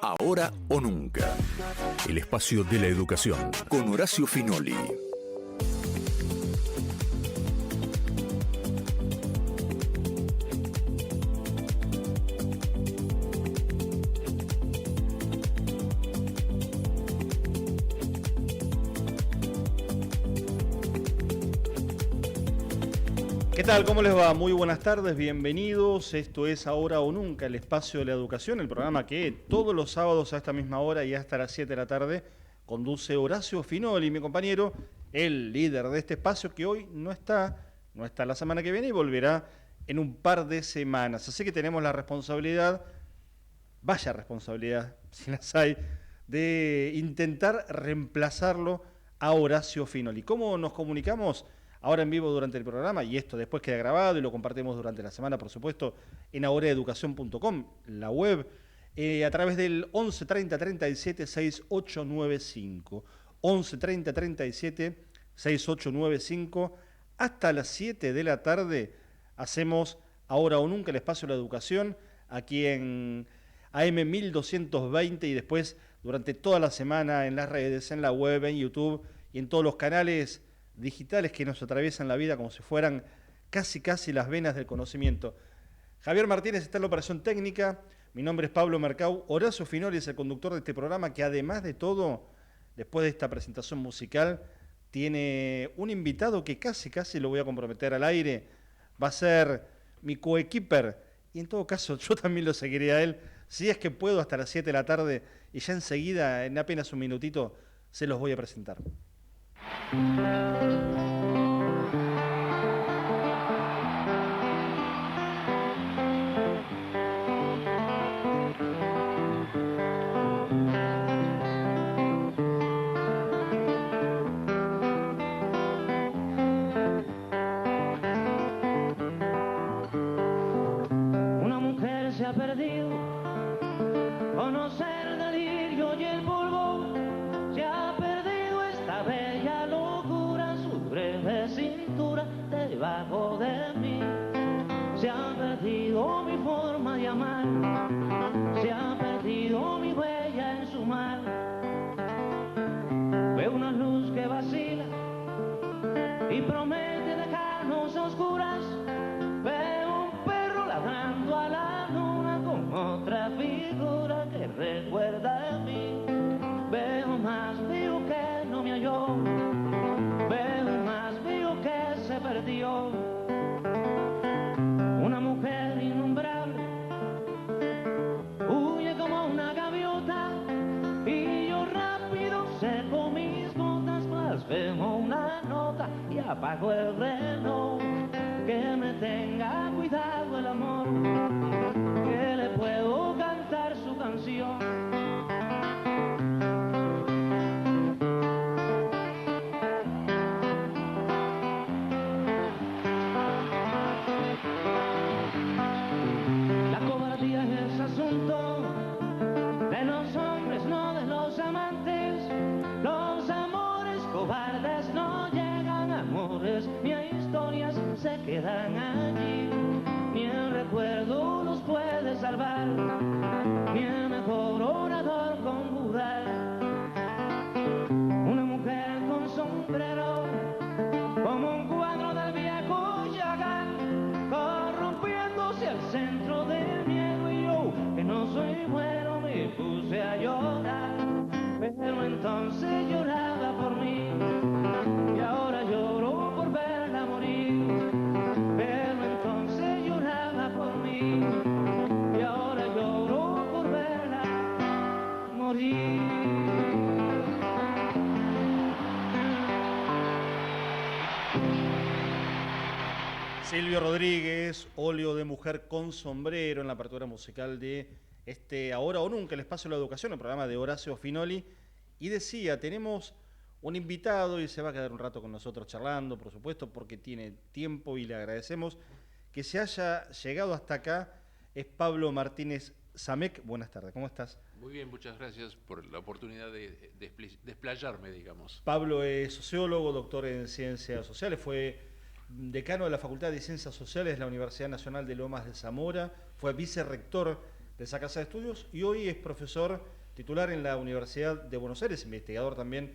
Ahora o nunca. El espacio de la educación con Horacio Finoli. ¿Qué tal? ¿Cómo les va? Muy buenas tardes, bienvenidos. Esto es Ahora o Nunca, el espacio de la educación, el programa que todos los sábados a esta misma hora y hasta las 7 de la tarde conduce Horacio Finoli, mi compañero, el líder de este espacio que hoy no está la semana que viene y volverá en un par de semanas. Así que tenemos la responsabilidad, vaya responsabilidad, si las hay, de intentar reemplazarlo a Horacio Finoli. ¿Cómo nos comunicamos? Ahora en vivo durante el programa, y esto después queda grabado y lo compartimos durante la semana, por supuesto, en ahoraeducacion.com, la web, a través del 11 30 37 6895. 11 30 37 6895. Hasta las 7 de la tarde hacemos Ahora o Nunca, el espacio de la educación, aquí en AM 1220 y después durante toda la semana en las redes, en la web, en YouTube y en todos los canales digitales que nos atraviesan la vida como si fueran casi las venas del conocimiento. Javier Martínez está en la operación técnica, mi nombre es Pablo Mercau, Horacio Finoli es el conductor de este programa que además de todo, después de esta presentación musical, tiene un invitado que casi lo voy a comprometer al aire, va a ser mi coequiper y en todo caso yo también lo seguiré a él, si es que puedo hasta las 7 de la tarde y ya enseguida, en apenas un minutito, se los voy a presentar. Una mujer se ha perdido, conocer el delirio y el polvo, se ha perdido esta bella locura, su breve cintura debajo de mí. Se ha perdido mi forma de amar, se ha perdido mi huella en su mar. Veo una luz que vacila y promete dejarnos a oscuras. Veo un perro ladrando a la luna con otra figura que recuerda a mí. Veo más vivo que no me halló, veo más vivo que se perdió. Una mujer innombrable huye como una gaviota y yo rápido seco mis botas, blasfemo una nota y apago el reloj. Que me tenga cuidado el amor, que le puedo cantar su canción. La cobardía es asunto de los hombres, no de los amantes. Los amores cobardes no llegan a amores, ni a historias se quedan allí. Ni el recuerdo los puede salvar, ni el mejor orador conjurar. Una mujer con sombrero, como un cuadro del viejo Chagall, corrompiéndose al centro del miedo, y yo, que no soy bueno, me puse a llorar. Pero entonces lloraba por mí y ahora lloro por verla morir. Pero entonces lloraba por mí y ahora lloro por verla morir. Silvio Rodríguez, óleo de mujer con sombrero en la apertura musical de este Ahora o Nunca, el espacio de la educación, el programa de Horacio Finoli. Y decía, tenemos un invitado y se va a quedar un rato con nosotros charlando, por supuesto, porque tiene tiempo y le agradecemos que se haya llegado hasta acá. Es Pablo Martínez Samek. Buenas tardes, ¿cómo estás? Muy bien, muchas gracias por la oportunidad de desplayarme, digamos. Pablo es sociólogo, doctor en ciencias sociales, fue decano de la Facultad de Ciencias Sociales de la Universidad Nacional de Lomas de Zamora, fue vicerrector de esa casa de estudios y hoy es profesor titular en la Universidad de Buenos Aires, investigador también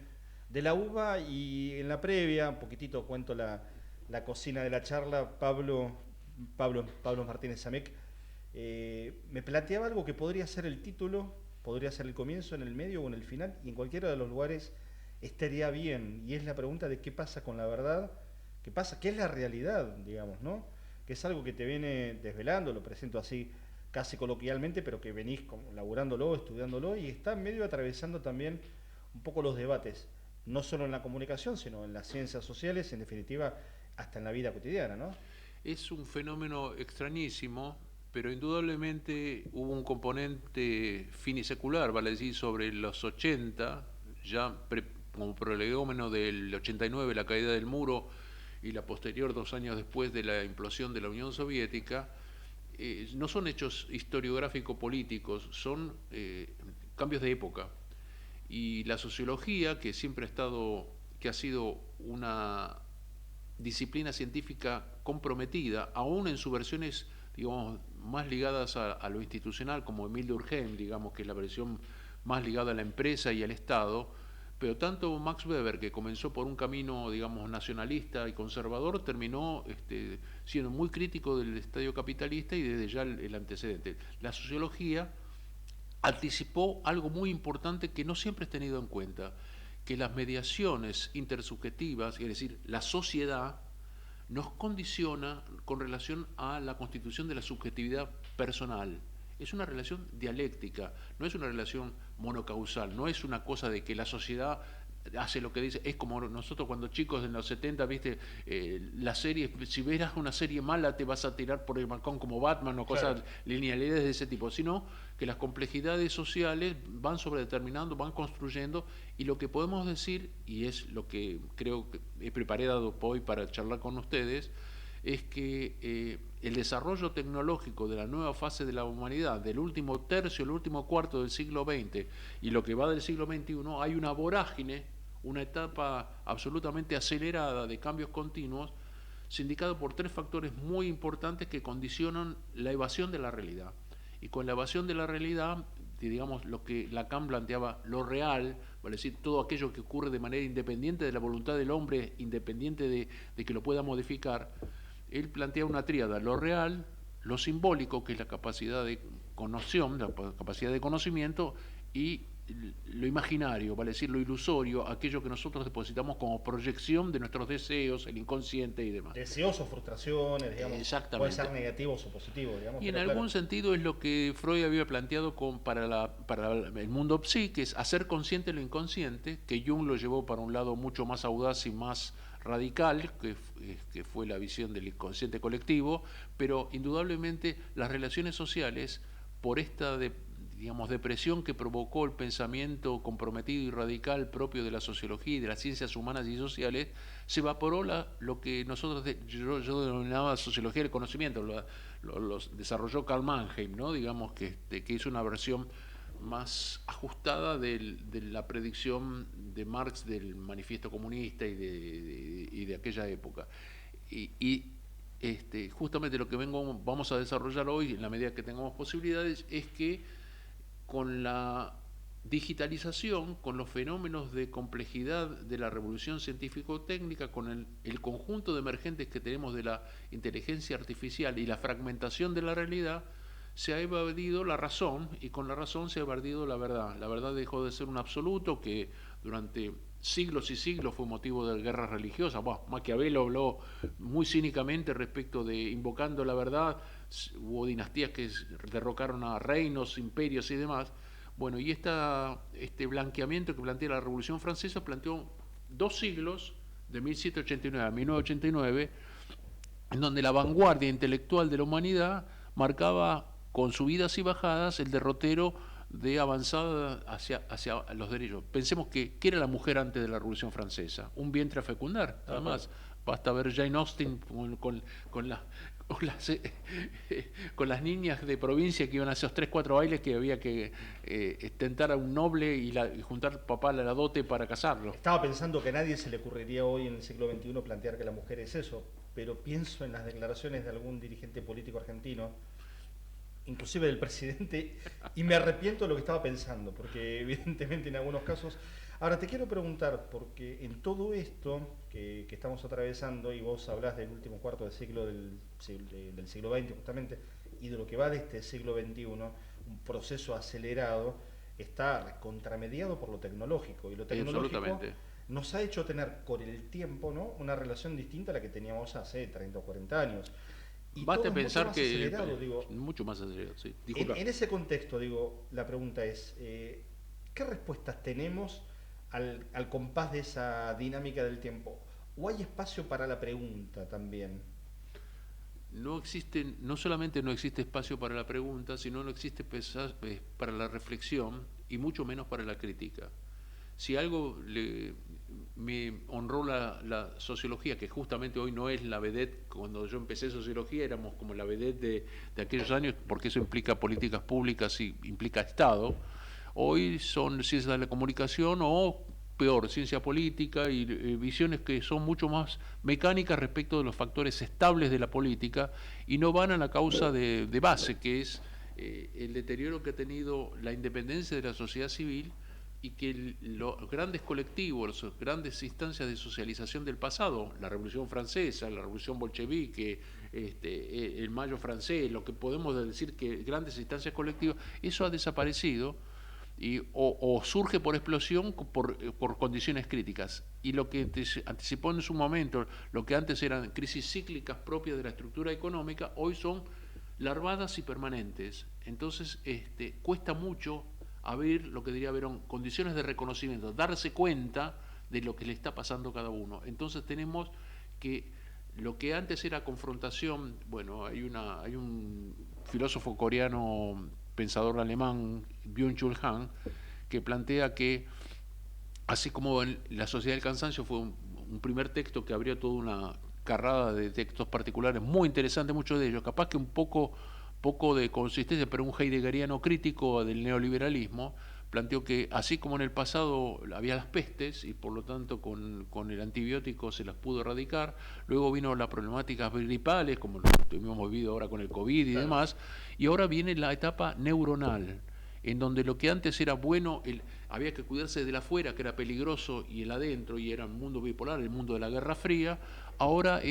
de la UBA. Y en la previa, un poquitito cuento la cocina de la charla, Pablo Martínez Samec me planteaba algo que podría ser el título, podría ser el comienzo, en el medio o en el final, y en cualquiera de los lugares estaría bien, y es la pregunta de qué pasa con la verdad, qué es la realidad, digamos, ¿no? Que es algo que te viene desvelando, lo presento así casi coloquialmente, pero que venís laburándolo, estudiándolo, y está medio atravesando también un poco los debates, no solo en la comunicación, sino en las ciencias sociales, en definitiva, hasta en la vida cotidiana, ¿no? Es un fenómeno extrañísimo, pero indudablemente hubo un componente finisecular, vale decir, sobre los 80, como prolegómeno del 89, la caída del muro, y la posterior 2 años después de la implosión de la Unión Soviética. No son hechos historiográfico-políticos, son cambios de época. Y la sociología, que siempre ha sido una disciplina científica comprometida, aún en sus versiones, digamos, más ligadas a lo institucional, como Émile Durkheim, digamos, que es la versión más ligada a la empresa y al Estado, pero tanto Max Weber, que comenzó por un camino, digamos, nacionalista y conservador, terminó siendo muy crítico del estadio capitalista y desde ya el antecedente. La sociología anticipó algo muy importante que no siempre es tenido en cuenta, que las mediaciones intersubjetivas, es decir, la sociedad, nos condiciona con relación a la constitución de la subjetividad personal. Es una relación dialéctica, no es una relación monocausal, no es una cosa de que la sociedad hace lo que dice. Es como nosotros cuando chicos en los 70, viste, la serie, si verás una serie mala te vas a tirar por el balcón como Batman o cosas, claro, linealidades de ese tipo, sino que las complejidades sociales van sobredeterminando, van construyendo, y lo que podemos decir, y es lo que creo que he preparado hoy para charlar con ustedes, es que el desarrollo tecnológico de la nueva fase de la humanidad, del último tercio, el último cuarto del siglo XX y lo que va del siglo XXI, hay una vorágine, una etapa absolutamente acelerada de cambios continuos, sindicado por 3 factores muy importantes que condicionan la evasión de la realidad. Y con la evasión de la realidad, digamos, lo que Lacan planteaba, lo real, vale decir, todo aquello que ocurre de manera independiente de la voluntad del hombre, independiente de que lo pueda modificar. Él plantea una tríada: lo real, lo simbólico, que es la capacidad de conoción, la capacidad de conocimiento, y lo imaginario, vale decir, lo ilusorio, aquello que nosotros depositamos como proyección de nuestros deseos, el inconsciente y demás. Deseos o frustraciones, digamos. Exactamente. Pueden ser negativos o positivos, digamos. Y en algún sentido es lo que Freud había planteado para el mundo psi, que es hacer consciente lo inconsciente, que Jung lo llevó para un lado mucho más audaz y más radical, que fue la visión del inconsciente colectivo, pero indudablemente las relaciones sociales, por esta depresión que provocó el pensamiento comprometido y radical propio de la sociología y de las ciencias humanas y sociales, se evaporó lo que yo denominaba sociología del conocimiento. Los desarrolló Karl Mannheim, ¿no? Digamos que hizo una versión más ajustada de la predicción de Marx del manifiesto comunista y de aquella época. Justamente lo que vamos a desarrollar hoy, en la medida que tengamos posibilidades, es que con la digitalización, con los fenómenos de complejidad de la revolución científico-técnica, con el conjunto de emergentes que tenemos de la inteligencia artificial y la fragmentación de la realidad, se ha evadido la razón, y con la razón se ha evadido la verdad. La verdad dejó de ser un absoluto que durante siglos y siglos fue motivo de guerras religiosas. Maquiavelo habló muy cínicamente respecto de invocando la verdad. Hubo dinastías que derrocaron a reinos, imperios y demás. Bueno, y este blanqueamiento que plantea la Revolución Francesa planteó 2 siglos, de 1789 a 1989, en donde la vanguardia intelectual de la humanidad marcaba con subidas y bajadas el derrotero de avanzada hacia los derechos. Pensemos ¿qué era la mujer antes de la Revolución Francesa? Un vientre a fecundar, nada más. Basta ver Jane Austen con las niñas de provincia que iban a esos 3-4 bailes que había que tentar a un noble y juntar papá a la dote para casarlo. Estaba pensando que a nadie se le ocurriría hoy en el siglo XXI plantear que la mujer es eso, pero pienso en las declaraciones de algún dirigente político argentino inclusive del presidente, y me arrepiento de lo que estaba pensando, porque evidentemente en algunos casos... Ahora te quiero preguntar, porque en todo esto que estamos atravesando, y vos hablás del último cuarto del siglo del siglo XX justamente, y de lo que va de este siglo XXI, un proceso acelerado, está contramediado por lo tecnológico, y lo tecnológico nos ha hecho tener con el tiempo, ¿no?, una relación distinta a la que teníamos hace 30 o 40 años. Y basta todo pensar que digo, mucho más acelerado, sí. En ese contexto, digo, la pregunta es, ¿qué respuestas tenemos al compás de esa dinámica del tiempo? ¿O hay espacio para la pregunta también? No solamente no existe espacio para la pregunta, sino no existe para la reflexión y mucho menos para la crítica. Si algo me honró la sociología, que justamente hoy no es la vedette, cuando yo empecé sociología éramos como la vedette de aquellos años, porque eso implica políticas públicas y implica Estado. Hoy son ciencias de la comunicación o, peor, ciencia política y visiones que son mucho más mecánicas respecto de los factores estables de la política y no van a la causa de base, que es el deterioro que ha tenido la independencia de la sociedad civil y que los grandes colectivos, las grandes instancias de socialización del pasado, la Revolución Francesa, la Revolución Bolchevique, el Mayo francés, lo que podemos decir que grandes instancias colectivas, eso ha desaparecido. O surge por explosión por condiciones críticas. Y lo que anticipó en su momento, lo que antes eran crisis cíclicas propias de la estructura económica, hoy son larvadas y permanentes. Entonces cuesta mucho abrir lo que diría Verón, condiciones de reconocimiento, darse cuenta de lo que le está pasando a cada uno. Entonces tenemos que lo que antes era confrontación, bueno, hay un filósofo coreano, pensador alemán, Byung-Chul Han, que plantea que, así como en La Sociedad del Cansancio fue un primer texto que abrió toda una carrada de textos particulares muy interesantes, muchos de ellos, capaz que un poco de consistencia, pero un heideggeriano crítico del neoliberalismo, planteó que así como en el pasado había las pestes y por lo tanto con el antibiótico se las pudo erradicar, luego vino las problemáticas gripales como lo hemos vivido ahora con el COVID y demás, y ahora viene la etapa neuronal, en donde lo que antes era bueno, había que cuidarse del afuera, que era peligroso, y el adentro, y era un mundo bipolar, el mundo de la Guerra Fría, ahora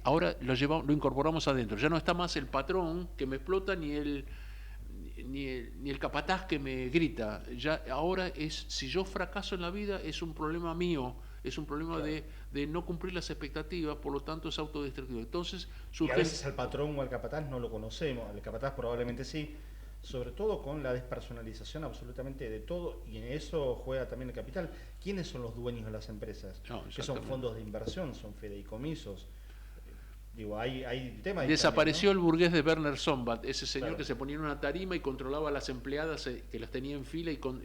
ahora lo incorporamos adentro, ya no está más el patrón que me explota ni el capataz que me grita. Ya ahora si yo fracaso en la vida es un problema mío, es un problema de no cumplir las expectativas, por lo tanto es autodestructivo. Entonces y a veces al patrón o al capataz no lo conocemos, al capataz probablemente sí, sobre todo con la despersonalización absolutamente de todo, y en eso juega también el capital. ¿Quiénes son los dueños de las empresas? ¿Qué son fondos de inversión? ¿Son fideicomisos? Digo, hay temas. Desapareció también, ¿no? El burgués de Werner Sombart, ese señor que se ponía en una tarima y controlaba a las empleadas, que las tenía en fila y con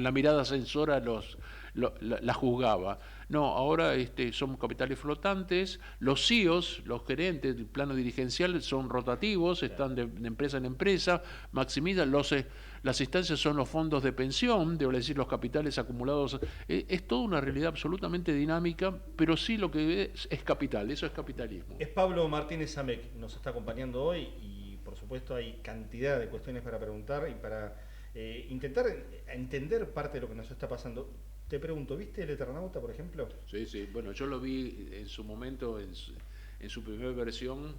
la mirada censora las juzgaba. No, ahora somos capitales flotantes, los CEOs, los gerentes del plano dirigencial son rotativos, están de empresa en empresa, maximizan las instancias son los fondos de pensión, debo decir los capitales acumulados, es toda una realidad absolutamente dinámica, pero sí lo que es capital, eso es capitalismo. Es Pablo Martínez Amec, nos está acompañando hoy y por supuesto hay cantidad de cuestiones para preguntar y para intentar entender parte de lo que nos está pasando. Te pregunto, ¿viste El Eternauta, por ejemplo? Sí, bueno, yo lo vi en su momento, en su primera versión,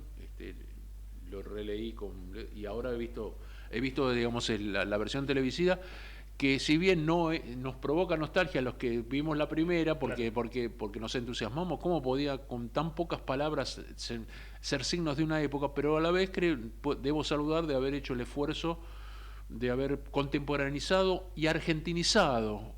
lo releí y ahora he visto digamos, la versión televisiva, que si bien no nos provoca nostalgia a los que vimos la primera, porque nos entusiasmamos, cómo podía con tan pocas palabras ser signos de una época, pero a la vez debo saludar de haber hecho el esfuerzo de haber contemporaneizado y argentinizado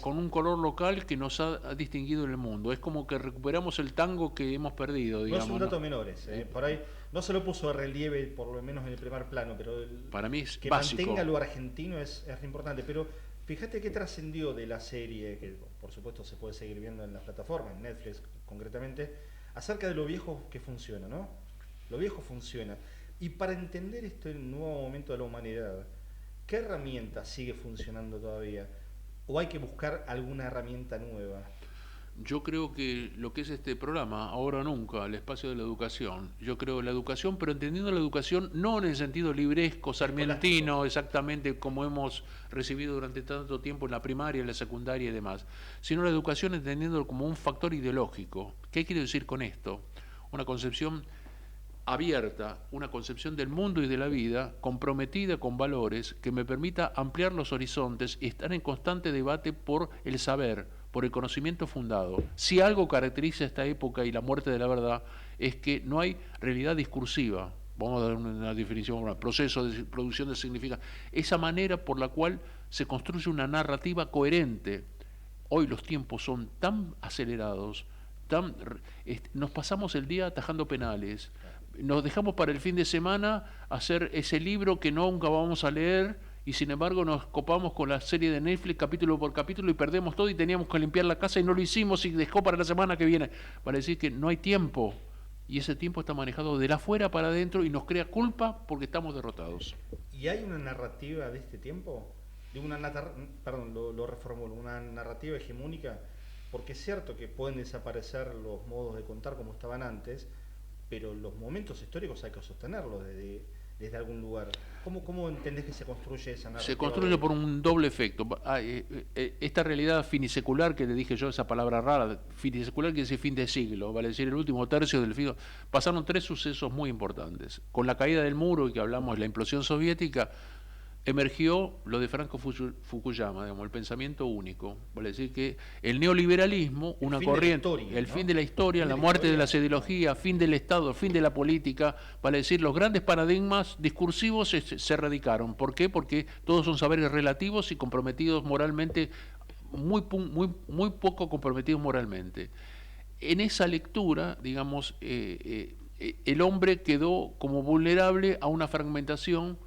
con un color local que nos ha distinguido en el mundo. Es como que recuperamos el tango que hemos perdido, digamos. No es un dato menor por ahí no se lo puso de relieve, por lo menos en el primer plano, pero para mí es que básico. Mantenga lo argentino es importante, pero fíjate qué trascendió de la serie, que por supuesto se puede seguir viendo en las plataformas, en Netflix concretamente, acerca de lo viejo que funciona, ¿no? Lo viejo funciona. Y para entender este nuevo momento de la humanidad, ¿qué herramienta sigue funcionando todavía? ¿O hay que buscar alguna herramienta nueva? Yo creo que lo que es este programa, Ahora o Nunca, el espacio de la educación, yo creo la educación, pero entendiendo la educación no en el sentido libresco, sarmientino, exactamente como hemos recibido durante tanto tiempo en la primaria, en la secundaria y demás, sino la educación entendiéndolo como un factor ideológico. ¿Qué quiero decir con esto? Una concepción abierta, una concepción del mundo y de la vida comprometida con valores que me permita ampliar los horizontes y estar en constante debate por el saber, por el conocimiento fundado. Si algo caracteriza esta época y la muerte de la verdad es que no hay realidad discursiva. Vamos a dar una definición, un proceso de producción de significado. Esa manera por la cual se construye una narrativa coherente. Hoy los tiempos son tan acelerados, nos pasamos el día atajando penales, nos dejamos para el fin de semana hacer ese libro que nunca vamos a leer y sin embargo nos copamos con la serie de Netflix capítulo por capítulo y perdemos todo y teníamos que limpiar la casa y no lo hicimos y dejó para la semana que viene, para decir que no hay tiempo y ese tiempo está manejado de la afuera para adentro y nos crea culpa porque estamos derrotados. ¿Y hay una narrativa de este tiempo? Lo reformulo, una narrativa hegemónica, porque es cierto que pueden desaparecer los modos de contar como estaban antes, pero los momentos históricos hay que sostenerlos desde algún lugar. ¿Cómo entendés que se construye esa narrativa? Se construye por un doble efecto. Esta realidad finisecular que le dije yo, esa palabra rara, finisecular quiere decir fin de siglo, vale decir el último tercio del siglo. Pasaron 3 sucesos muy importantes. Con la caída del muro y que hablamos de la implosión soviética, emergió lo de Franco Fukuyama, digamos, el pensamiento único. Vale decir que el neoliberalismo, una corriente, el fin de la historia, la muerte de las ideologías, fin del Estado, fin de la política, vale decir, los grandes paradigmas discursivos se erradicaron. ¿Por qué? Porque todos son saberes relativos y comprometidos moralmente, muy poco comprometidos moralmente. En esa lectura, digamos, el hombre quedó como vulnerable a una fragmentación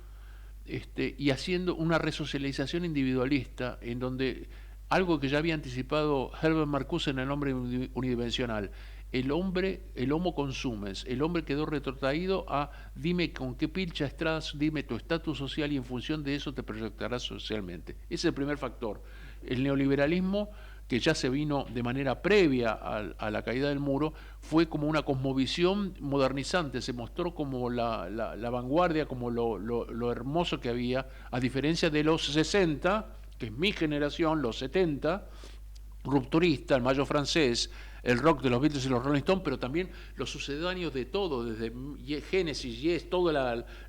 y haciendo una resocialización individualista, en donde algo que ya había anticipado Herbert Marcuse en El hombre unidimensional, el homo consumes, el hombre quedó retrotraído a dime con qué pilcha estás, dime tu estatus social y en función de eso te proyectarás socialmente. Ese es el primer factor. El neoliberalismo, que ya se vino de manera previa a la caída del muro, fue como una cosmovisión modernizante, se mostró como la vanguardia, como lo hermoso que había, a diferencia de los 60, que es mi generación, los 70, rupturista, el mayo francés, el rock de los Beatles y los Rolling Stones, pero también los sucedáneos de todo, desde Genesis, Yes, todo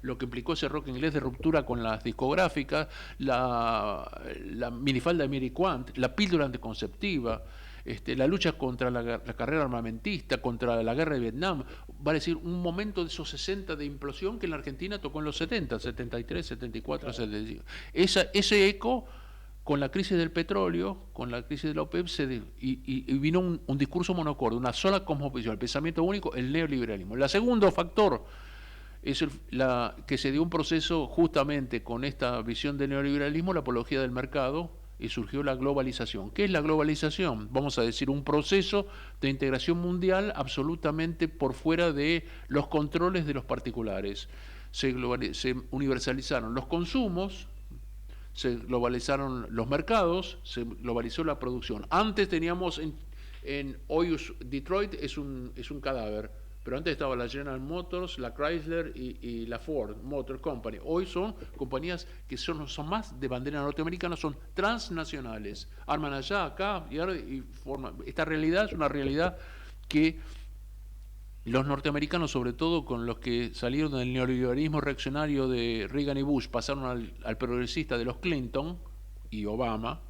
lo que implicó ese rock inglés de ruptura con las discográficas, la minifalda de Mary Quant, la píldora anticonceptiva, la lucha contra la carrera armamentista, contra la guerra de Vietnam, va a decir un momento de esos 60 de implosión que en la Argentina tocó en los 70, 73, 74, claro. 75. Ese eco con la crisis del petróleo, con la crisis de la OPEP, y vino un discurso monocorde, una sola cosmovisión, el pensamiento único, el neoliberalismo. El segundo factor es que se dio un proceso justamente con esta visión del neoliberalismo, la apología del mercado, y surgió la globalización. ¿Qué es la globalización? Vamos a decir, un proceso de integración mundial absolutamente por fuera de los controles de los particulares. Se universalizaron los consumos, se globalizaron los mercados, se globalizó la producción. Antes teníamos hoy Detroit es un cadáver, pero antes estaba la General Motors, la Chrysler y la Ford Motor Company. Hoy son compañías que son más de bandera norteamericana, son transnacionales, arman allá, acá, y forman. Esta realidad es una realidad que los norteamericanos, sobre todo con los que salieron del neoliberalismo reaccionario de Reagan y Bush, pasaron al progresista de los Clinton y Obama,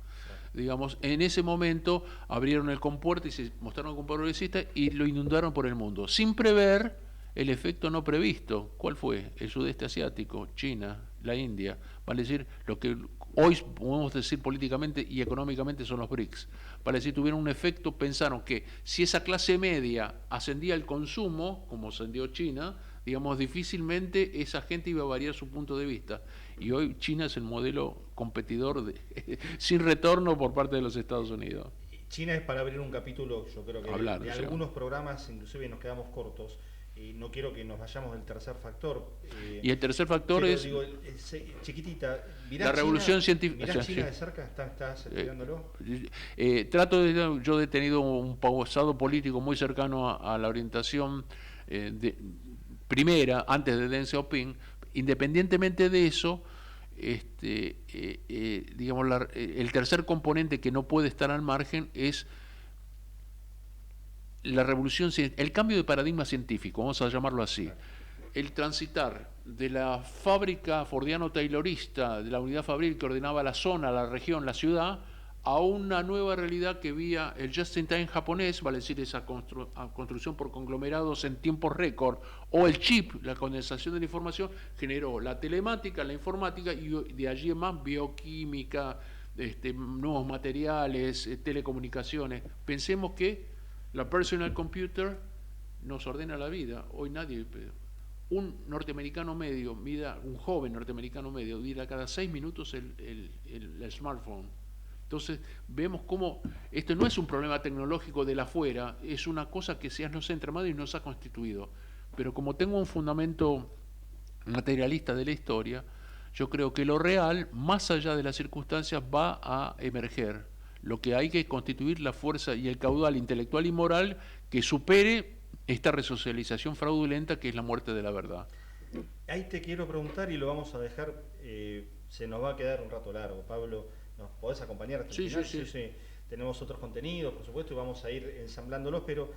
digamos, en ese momento abrieron el compuerto y se mostraron como progresistas y lo inundaron por el mundo, sin prever el efecto no previsto. ¿Cuál fue? El sudeste asiático, China, la India, vale decir, lo que hoy podemos decir políticamente y económicamente son los BRICS. Para decir, tuvieron un efecto, pensaron que si esa clase media ascendía el consumo, como ascendió China, digamos, difícilmente esa gente iba a variar su punto de vista. Y hoy China es el modelo competidor sin retorno por parte de los Estados Unidos. China es para abrir un capítulo, yo creo que de algunos programas, inclusive nos quedamos cortos. no quiero que nos vayamos del tercer factor. Y el tercer factor pero, es... digo, chiquitita, mirá la revolución científica. Mirá China de cerca, estás estudiándolo. Yo he tenido un pasado político muy cercano a la orientación primera, antes de Deng Xiaoping. Independientemente de eso, digamos, el tercer componente que no puede estar al margen es la revolución, el cambio de paradigma científico, vamos a llamarlo así. El transitar de la fábrica fordiano-taylorista, de la unidad fabril que ordenaba la zona, la región, la ciudad, a una nueva realidad que vía el just-in-time japonés, vale decir, esa construcción por conglomerados en tiempos récord, o el chip, la condensación de la información, generó la telemática, la informática, y de allí en más bioquímica, nuevos materiales, telecomunicaciones. Pensemos que la personal computer nos ordena la vida. Hoy nadie... Un norteamericano medio, un joven norteamericano medio, mira cada 6 minutos el smartphone. Entonces vemos cómo esto no es un problema tecnológico de la afuera, es una cosa que se nos ha entramado y nos ha constituido. Pero como tengo un fundamento materialista de la historia, yo creo que lo real, más allá de las circunstancias, va a emerger. Lo que hay que constituir la fuerza y el caudal intelectual y moral que supere esta resocialización fraudulenta que es la muerte de la verdad. Ahí te quiero preguntar y lo vamos a dejar, se nos va a quedar un rato largo, Pablo. ¿Nos podés acompañar hasta el final? Sí. Tenemos otros contenidos, por supuesto, y vamos a ir ensamblándolos, pero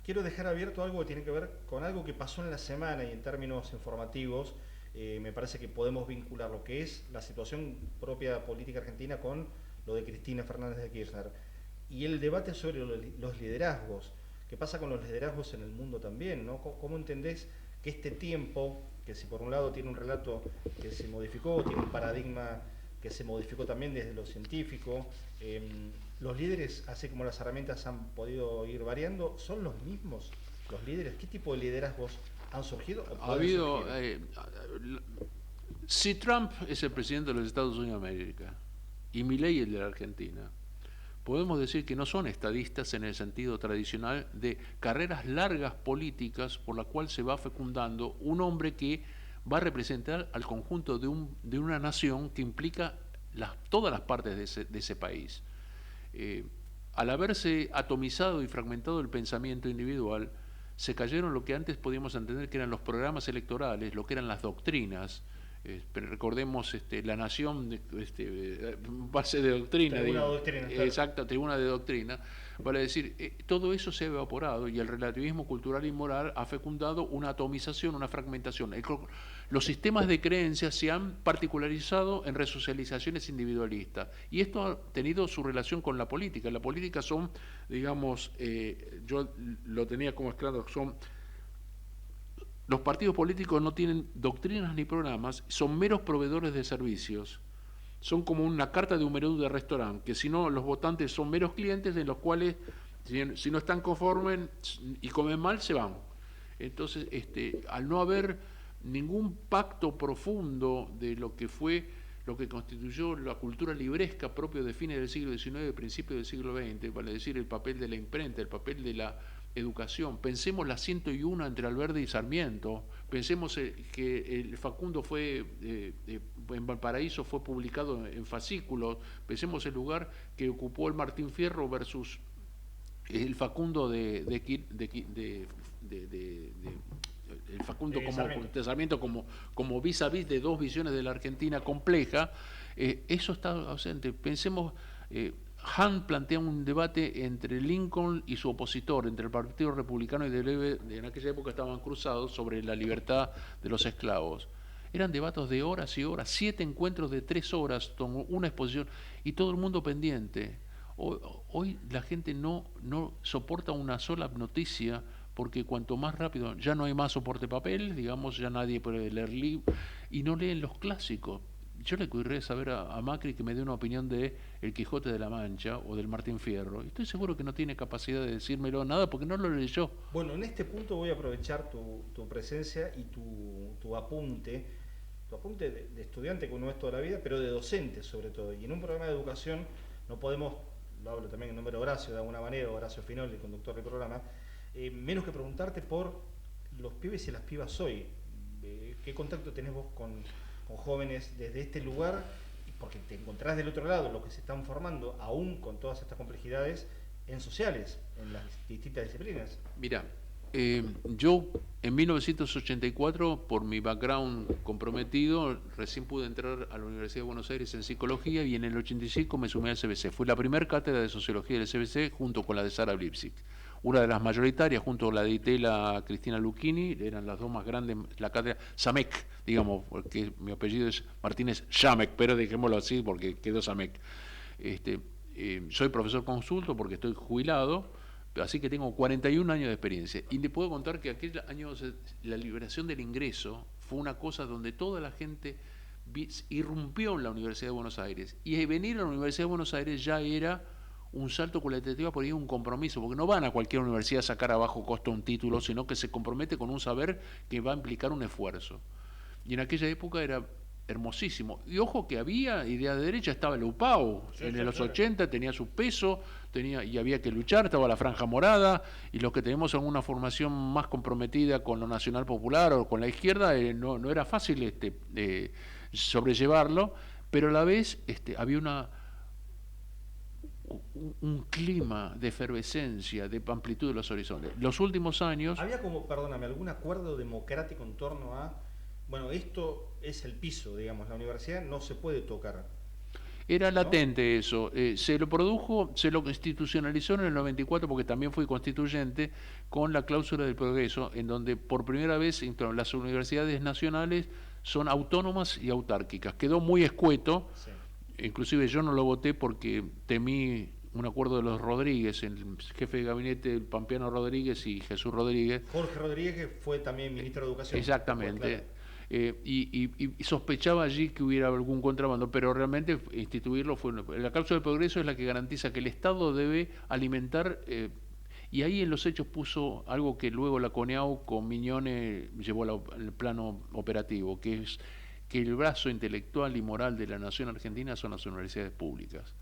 quiero dejar abierto algo que tiene que ver con algo que pasó en la semana y en términos informativos. Me parece que podemos vincular lo que es la situación propia política argentina con lo de Cristina Fernández de Kirchner y el debate sobre los liderazgos. ¿Qué pasa con los liderazgos en el mundo también, ¿no? ¿Cómo entendés que este tiempo, que si por un lado tiene un relato que se modificó, tiene un paradigma que se modificó también desde lo científico, los líderes, así como las herramientas han podido ir variando, son los mismos los líderes? ¿Qué tipo de liderazgos han surgido? Ha habido, si Trump es el presidente de los Estados Unidos de América y Milei el de la Argentina, podemos decir que no son estadistas en el sentido tradicional de carreras largas políticas por la cual se va fecundando un hombre que va a representar al conjunto de una nación que implica todas las partes de ese país. Al haberse atomizado y fragmentado el pensamiento individual, se cayeron lo que antes podíamos entender que eran los programas electorales, lo que eran las doctrinas. Pero recordemos la nación, base de doctrina. Exacto, tribuna de doctrina. Vale decir, todo eso se ha evaporado y el relativismo cultural y moral ha fecundado una atomización, una fragmentación. Los sistemas de creencias se han particularizado en resocializaciones individualistas y esto ha tenido su relación con la política. La política son, digamos, yo lo tenía como claro, son... Los partidos políticos no tienen doctrinas ni programas, son meros proveedores de servicios. Son como una carta de un menú de restaurante, que si no, los votantes son meros clientes de los cuales, si no están conformes y comen mal, se van. Entonces, al no haber ningún pacto profundo de lo que fue, lo que constituyó la cultura libresca propio de fines del siglo XIX y principios del siglo XX, vale decir, el papel de la imprenta, el papel de la educación. Pensemos la 101 entre Alberdi y Sarmiento, pensemos que el Facundo fue en Valparaíso fue publicado en fascículos, pensemos el lugar que ocupó el Martín Fierro versus el Facundo el Facundo de Sarmiento como vis a vis de dos visiones de la Argentina compleja. Eso está ausente. Pensemos, Hunt plantea un debate entre Lincoln y su opositor, entre el Partido Republicano y en aquella época estaban cruzados, sobre la libertad de los esclavos. Eran debates de horas y horas, 7 encuentros de 3 horas, tomó una exposición y todo el mundo pendiente. Hoy la gente no soporta una sola noticia, porque cuanto más rápido, ya no hay más soporte papel, digamos, ya nadie puede leer libros y no leen los clásicos. Yo le querré saber a Macri que me dé una opinión de El Quijote de la Mancha o del Martín Fierro. Estoy seguro que no tiene capacidad de decírmelo nada porque no lo leyó. Bueno, en este punto voy a aprovechar tu presencia y tu apunte de estudiante, que uno es toda la vida, pero de docente sobre todo. Y en un programa de educación no podemos, lo hablo también en nombre de Horacio, de alguna manera, Horacio Finol, el conductor del programa, menos que preguntarte por los pibes y las pibas hoy? ¿Qué contacto tenés vos con jóvenes desde este lugar? Porque te encontrás del otro lado, los que se están formando, aún con todas estas complejidades, en sociales, en las distintas disciplinas. Mira, yo en 1984, por mi background comprometido, recién pude entrar a la Universidad de Buenos Aires en psicología y en el 85 me sumé al CBC. Fue la primera cátedra de sociología del CBC junto con la de Sara Blipsik. Una de las mayoritarias, junto con la de Itela Cristina Lucchini, eran las dos más grandes, la cátedra Samek, digamos, porque mi apellido es Martínez Samek, pero dejémoslo así porque quedó Samek. Soy profesor consulto porque estoy jubilado, así que tengo 41 años de experiencia. Y le puedo contar que aquel año la liberación del ingreso fue una cosa donde toda la gente irrumpió en la Universidad de Buenos Aires. Y venir a la Universidad de Buenos Aires ya era un salto cualitativo, por ahí un compromiso, porque no van a cualquier universidad a sacar a bajo costo un título, sino que se compromete con un saber que va a implicar un esfuerzo. Y en aquella época era hermosísimo. Y ojo que había idea de derecha, estaba el UPAO, en los 80 tenía su peso, y había que luchar, estaba la Franja Morada, y los que tenemos alguna formación más comprometida con lo nacional popular o con la izquierda, no era fácil sobrellevarlo, pero a la vez había un clima de efervescencia, de amplitud de los horizontes. Los últimos años... Había como, perdóname, algún acuerdo democrático en torno a, bueno, esto es el piso, digamos, la universidad no se puede tocar. Era latente, ¿no? Eso. Se lo produjo, se lo institucionalizó en el 94, porque también fui constituyente, con la cláusula del progreso, en donde por primera vez las universidades nacionales son autónomas y autárquicas. Quedó muy escueto. Sí. Inclusive yo no lo voté porque temí un acuerdo de los Rodríguez, el jefe de gabinete, Pampeano Rodríguez y Jesús Rodríguez. Jorge Rodríguez, que fue también ministro de Educación. Exactamente. Y sospechaba allí que hubiera algún contrabando, pero realmente instituirlo fue... La cláusula del progreso es la que garantiza que el Estado debe alimentar... y ahí en los hechos puso algo que luego la CONEAU con Miñone llevó al plano operativo, que es que el brazo intelectual y moral de la nación argentina son las universidades públicas.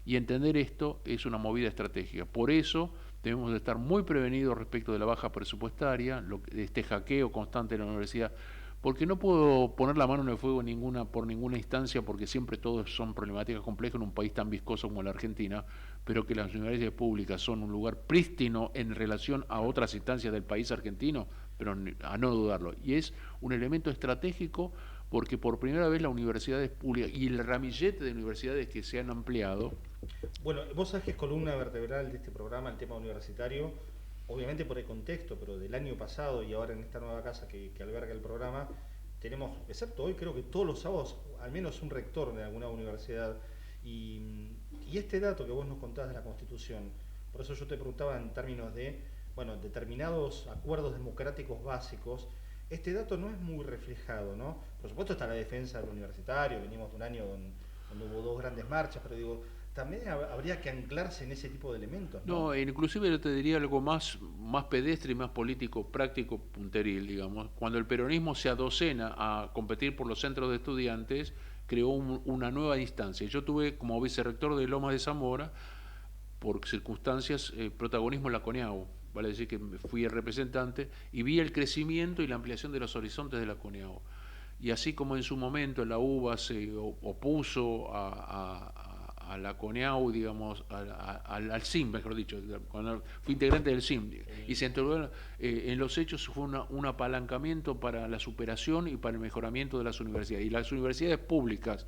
Y entender esto es una movida estratégica. Por eso debemos de estar muy prevenidos respecto de la baja presupuestaria, de este hackeo constante de la universidad, porque no puedo poner la mano en el fuego por ninguna instancia, porque siempre todos son problemáticas complejas en un país tan viscoso como la Argentina, pero que las universidades públicas son un lugar prístino en relación a otras instancias del país argentino, pero a no dudarlo. Y es un elemento estratégico porque por primera vez las universidades públicas y el ramillete de universidades que se han ampliado... Bueno, vos sabés que es columna vertebral de este programa el tema universitario, obviamente por el contexto, pero del año pasado y ahora en esta nueva casa que alberga el programa, tenemos, excepto hoy, creo que todos los sábados, al menos un rector de alguna universidad. Y este dato que vos nos contás de la Constitución, por eso yo te preguntaba en términos de, bueno, determinados acuerdos democráticos básicos, este dato no es muy reflejado, ¿no? Por supuesto está la defensa del universitario, venimos de un año donde hubo 2 grandes marchas, pero digo, también habría que anclarse en ese tipo de elementos, ¿no? No, inclusive yo te diría algo más pedestre y más político, práctico, punteril, digamos. Cuando el peronismo se adocena a competir por los centros de estudiantes, creó una nueva instancia. Yo tuve como vicerrector de Lomas de Zamora, por circunstancias, protagonismo en la CONEAU, vale decir que fui el representante, y vi el crecimiento y la ampliación de los horizontes de la CONEAU. Y así como en su momento la UBA se opuso a la CONEAU, digamos, al CIM, mejor dicho, cuando fui integrante del CIM, y se entró en los hechos fue un apalancamiento para la superación y para el mejoramiento de las universidades. Y las universidades públicas,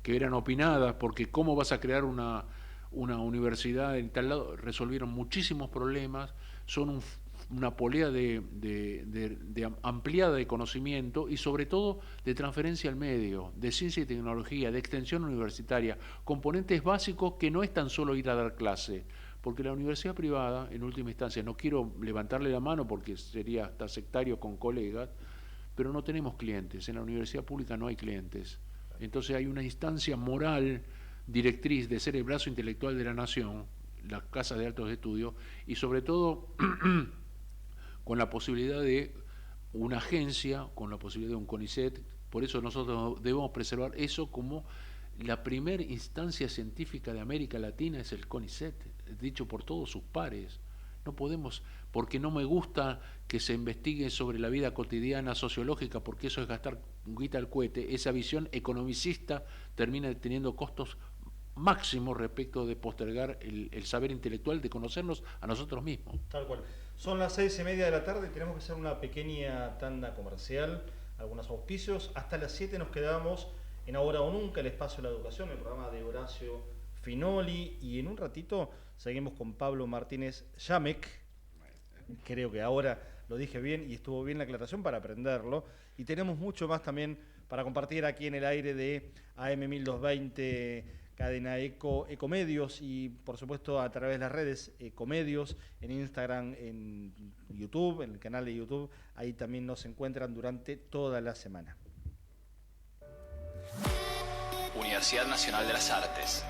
que eran opinadas, porque cómo vas a crear una universidad en tal lado, resolvieron muchísimos problemas, son una polea de ampliada de conocimiento y sobre todo de transferencia al medio, de ciencia y tecnología, de extensión universitaria, componentes básicos que no es tan solo ir a dar clase, porque la universidad privada, en última instancia, no quiero levantarle la mano porque sería hasta sectario con colegas, pero no tenemos clientes, en la universidad pública no hay clientes, entonces hay una instancia moral directriz de ser el brazo intelectual de la nación, las casas de altos estudios, y sobre todo con la posibilidad de una agencia, con la posibilidad de un CONICET. Por eso nosotros debemos preservar eso como la primera instancia científica de América Latina, es el CONICET, dicho por todos sus pares. No podemos, porque no me gusta que se investigue sobre la vida cotidiana sociológica, porque eso es gastar guita al cohete. Esa visión economicista termina teniendo costos máximos respecto de postergar el saber intelectual, de conocernos a nosotros mismos. Tal cual. Son las 6:30 de la tarde y tenemos que hacer una pequeña tanda comercial, algunos auspicios. Hasta las 7 nos quedamos en Ahora o Nunca, el espacio de la educación, el programa de Horacio Finoli, y en un ratito seguimos con Pablo Martínez Yamek. Creo que ahora lo dije bien y estuvo bien la aclaración para aprenderlo. Y tenemos mucho más también para compartir aquí en el aire de AM1220, Cadena Ecomedios, y por supuesto a través de las redes Ecomedios, en Instagram, en YouTube, en el canal de YouTube. Ahí también nos encuentran durante toda la semana. Universidad Nacional de las Artes.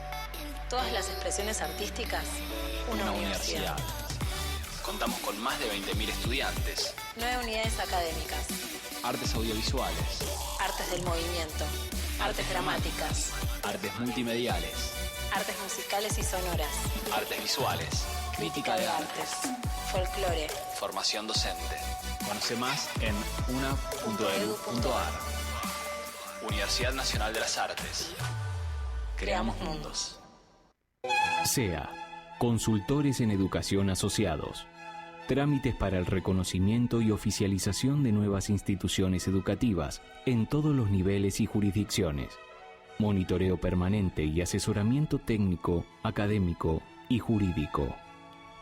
Todas las expresiones artísticas, una universidad. Contamos con más de 20.000 estudiantes. 9 unidades académicas. Artes audiovisuales. Artes del movimiento. Artes dramáticas. Artes multimediales. Artes musicales y sonoras. Artes visuales. Crítica de artes. Folclore. Formación docente. Conoce más en una.edu.ar. Universidad Nacional de las Artes. Creamos mundos. SEA, Consultores en Educación Asociados. Trámites para el reconocimiento y oficialización de nuevas instituciones educativas en todos los niveles y jurisdicciones. Monitoreo permanente y asesoramiento técnico, académico y jurídico.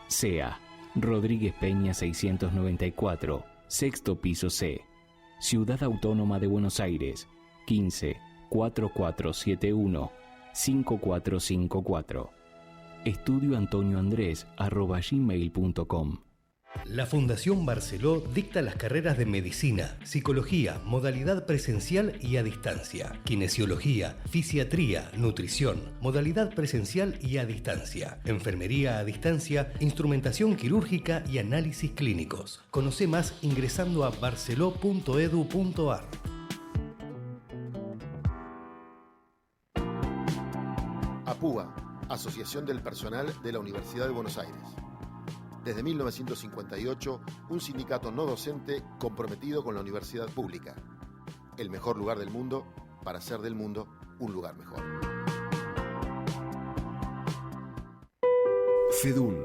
SEA, Rodríguez Peña 694, sexto piso C. Ciudad Autónoma de Buenos Aires, 15 4471 5454. estudioantonioandres@gmail.com. La Fundación Barceló dicta las carreras de medicina, psicología, modalidad presencial y a distancia, kinesiología, fisiatría, nutrición, modalidad presencial y a distancia, enfermería a distancia, instrumentación quirúrgica y análisis clínicos. Conoce más ingresando a barceló.edu.ar. APUA, Asociación del Personal de la Universidad de Buenos Aires. Desde 1958, un sindicato no docente comprometido con la universidad pública. El mejor lugar del mundo para hacer del mundo un lugar mejor. FEDUN.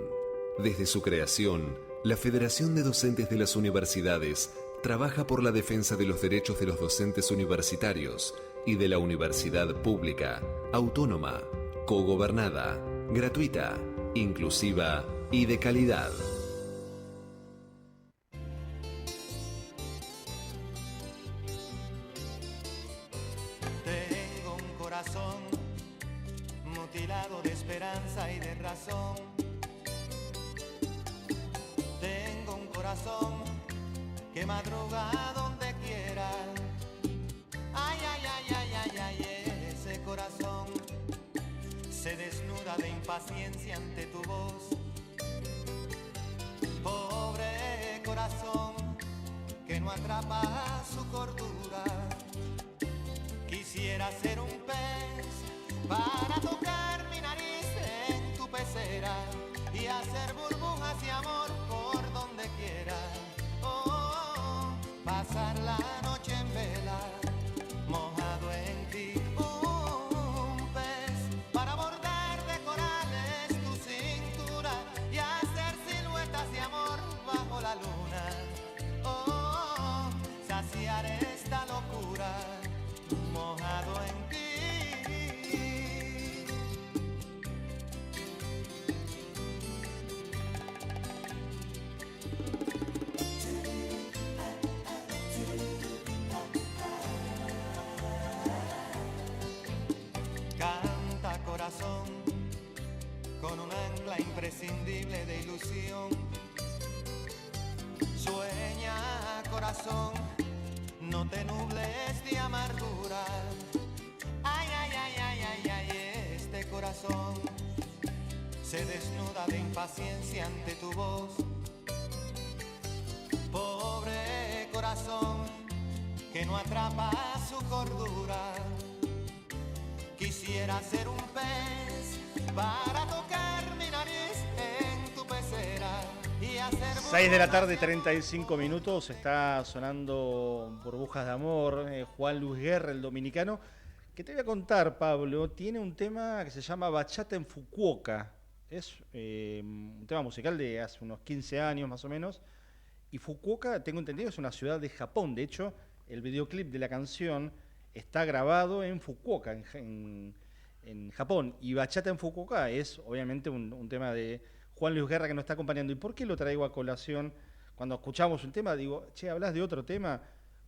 Desde su creación, la Federación de Docentes de las Universidades trabaja por la defensa de los derechos de los docentes universitarios y de la universidad pública, autónoma, cogobernada, gratuita, inclusiva y de calidad. Tengo un corazón mutilado de esperanza y de razón. Tengo un corazón que madruga donde quiera. Ay, ay, ay, ay, ay, ay, ese corazón se desnuda de impaciencia ante tu voz. Pobre corazón que no atrapa su cordura. Quisiera ser un pez para tocar mi nariz en tu pecera y hacer burbujas y amor por donde quiera. Oh, pasar la noche en vela, mojado en ti. Un pez para bordar de corales tu cintura y hacer siluetas de amor bajo la luna. Oh, saciar esta locura, mojado en ti. Canta corazón con un ancla imprescindible de ilusión. Sueña corazón, no te nubles de amargura. Ay, ay, ay, ay, ay, ay, este corazón se desnuda de impaciencia ante tu voz. Pobre corazón que no atrapa su cordura. Quisiera ser un pez para tocar mi nariz en tu pecera y 6 de la tarde, 35 minutos, está sonando Burbujas de Amor, Juan Luis Guerra, el dominicano, que te voy a contar, Pablo, tiene un tema que se llama Bachata en Fukuoka, es un tema musical de hace unos 15 años más o menos, y Fukuoka, tengo entendido, es una ciudad de Japón, de hecho, el videoclip de la canción está grabado en Fukuoka, en Japón, y Bachata en Fukuoka es obviamente un tema de Juan Luis Guerra que nos está acompañando. ¿Y por qué lo traigo a colación? Cuando escuchamos un tema, digo, che, ¿hablas de otro tema?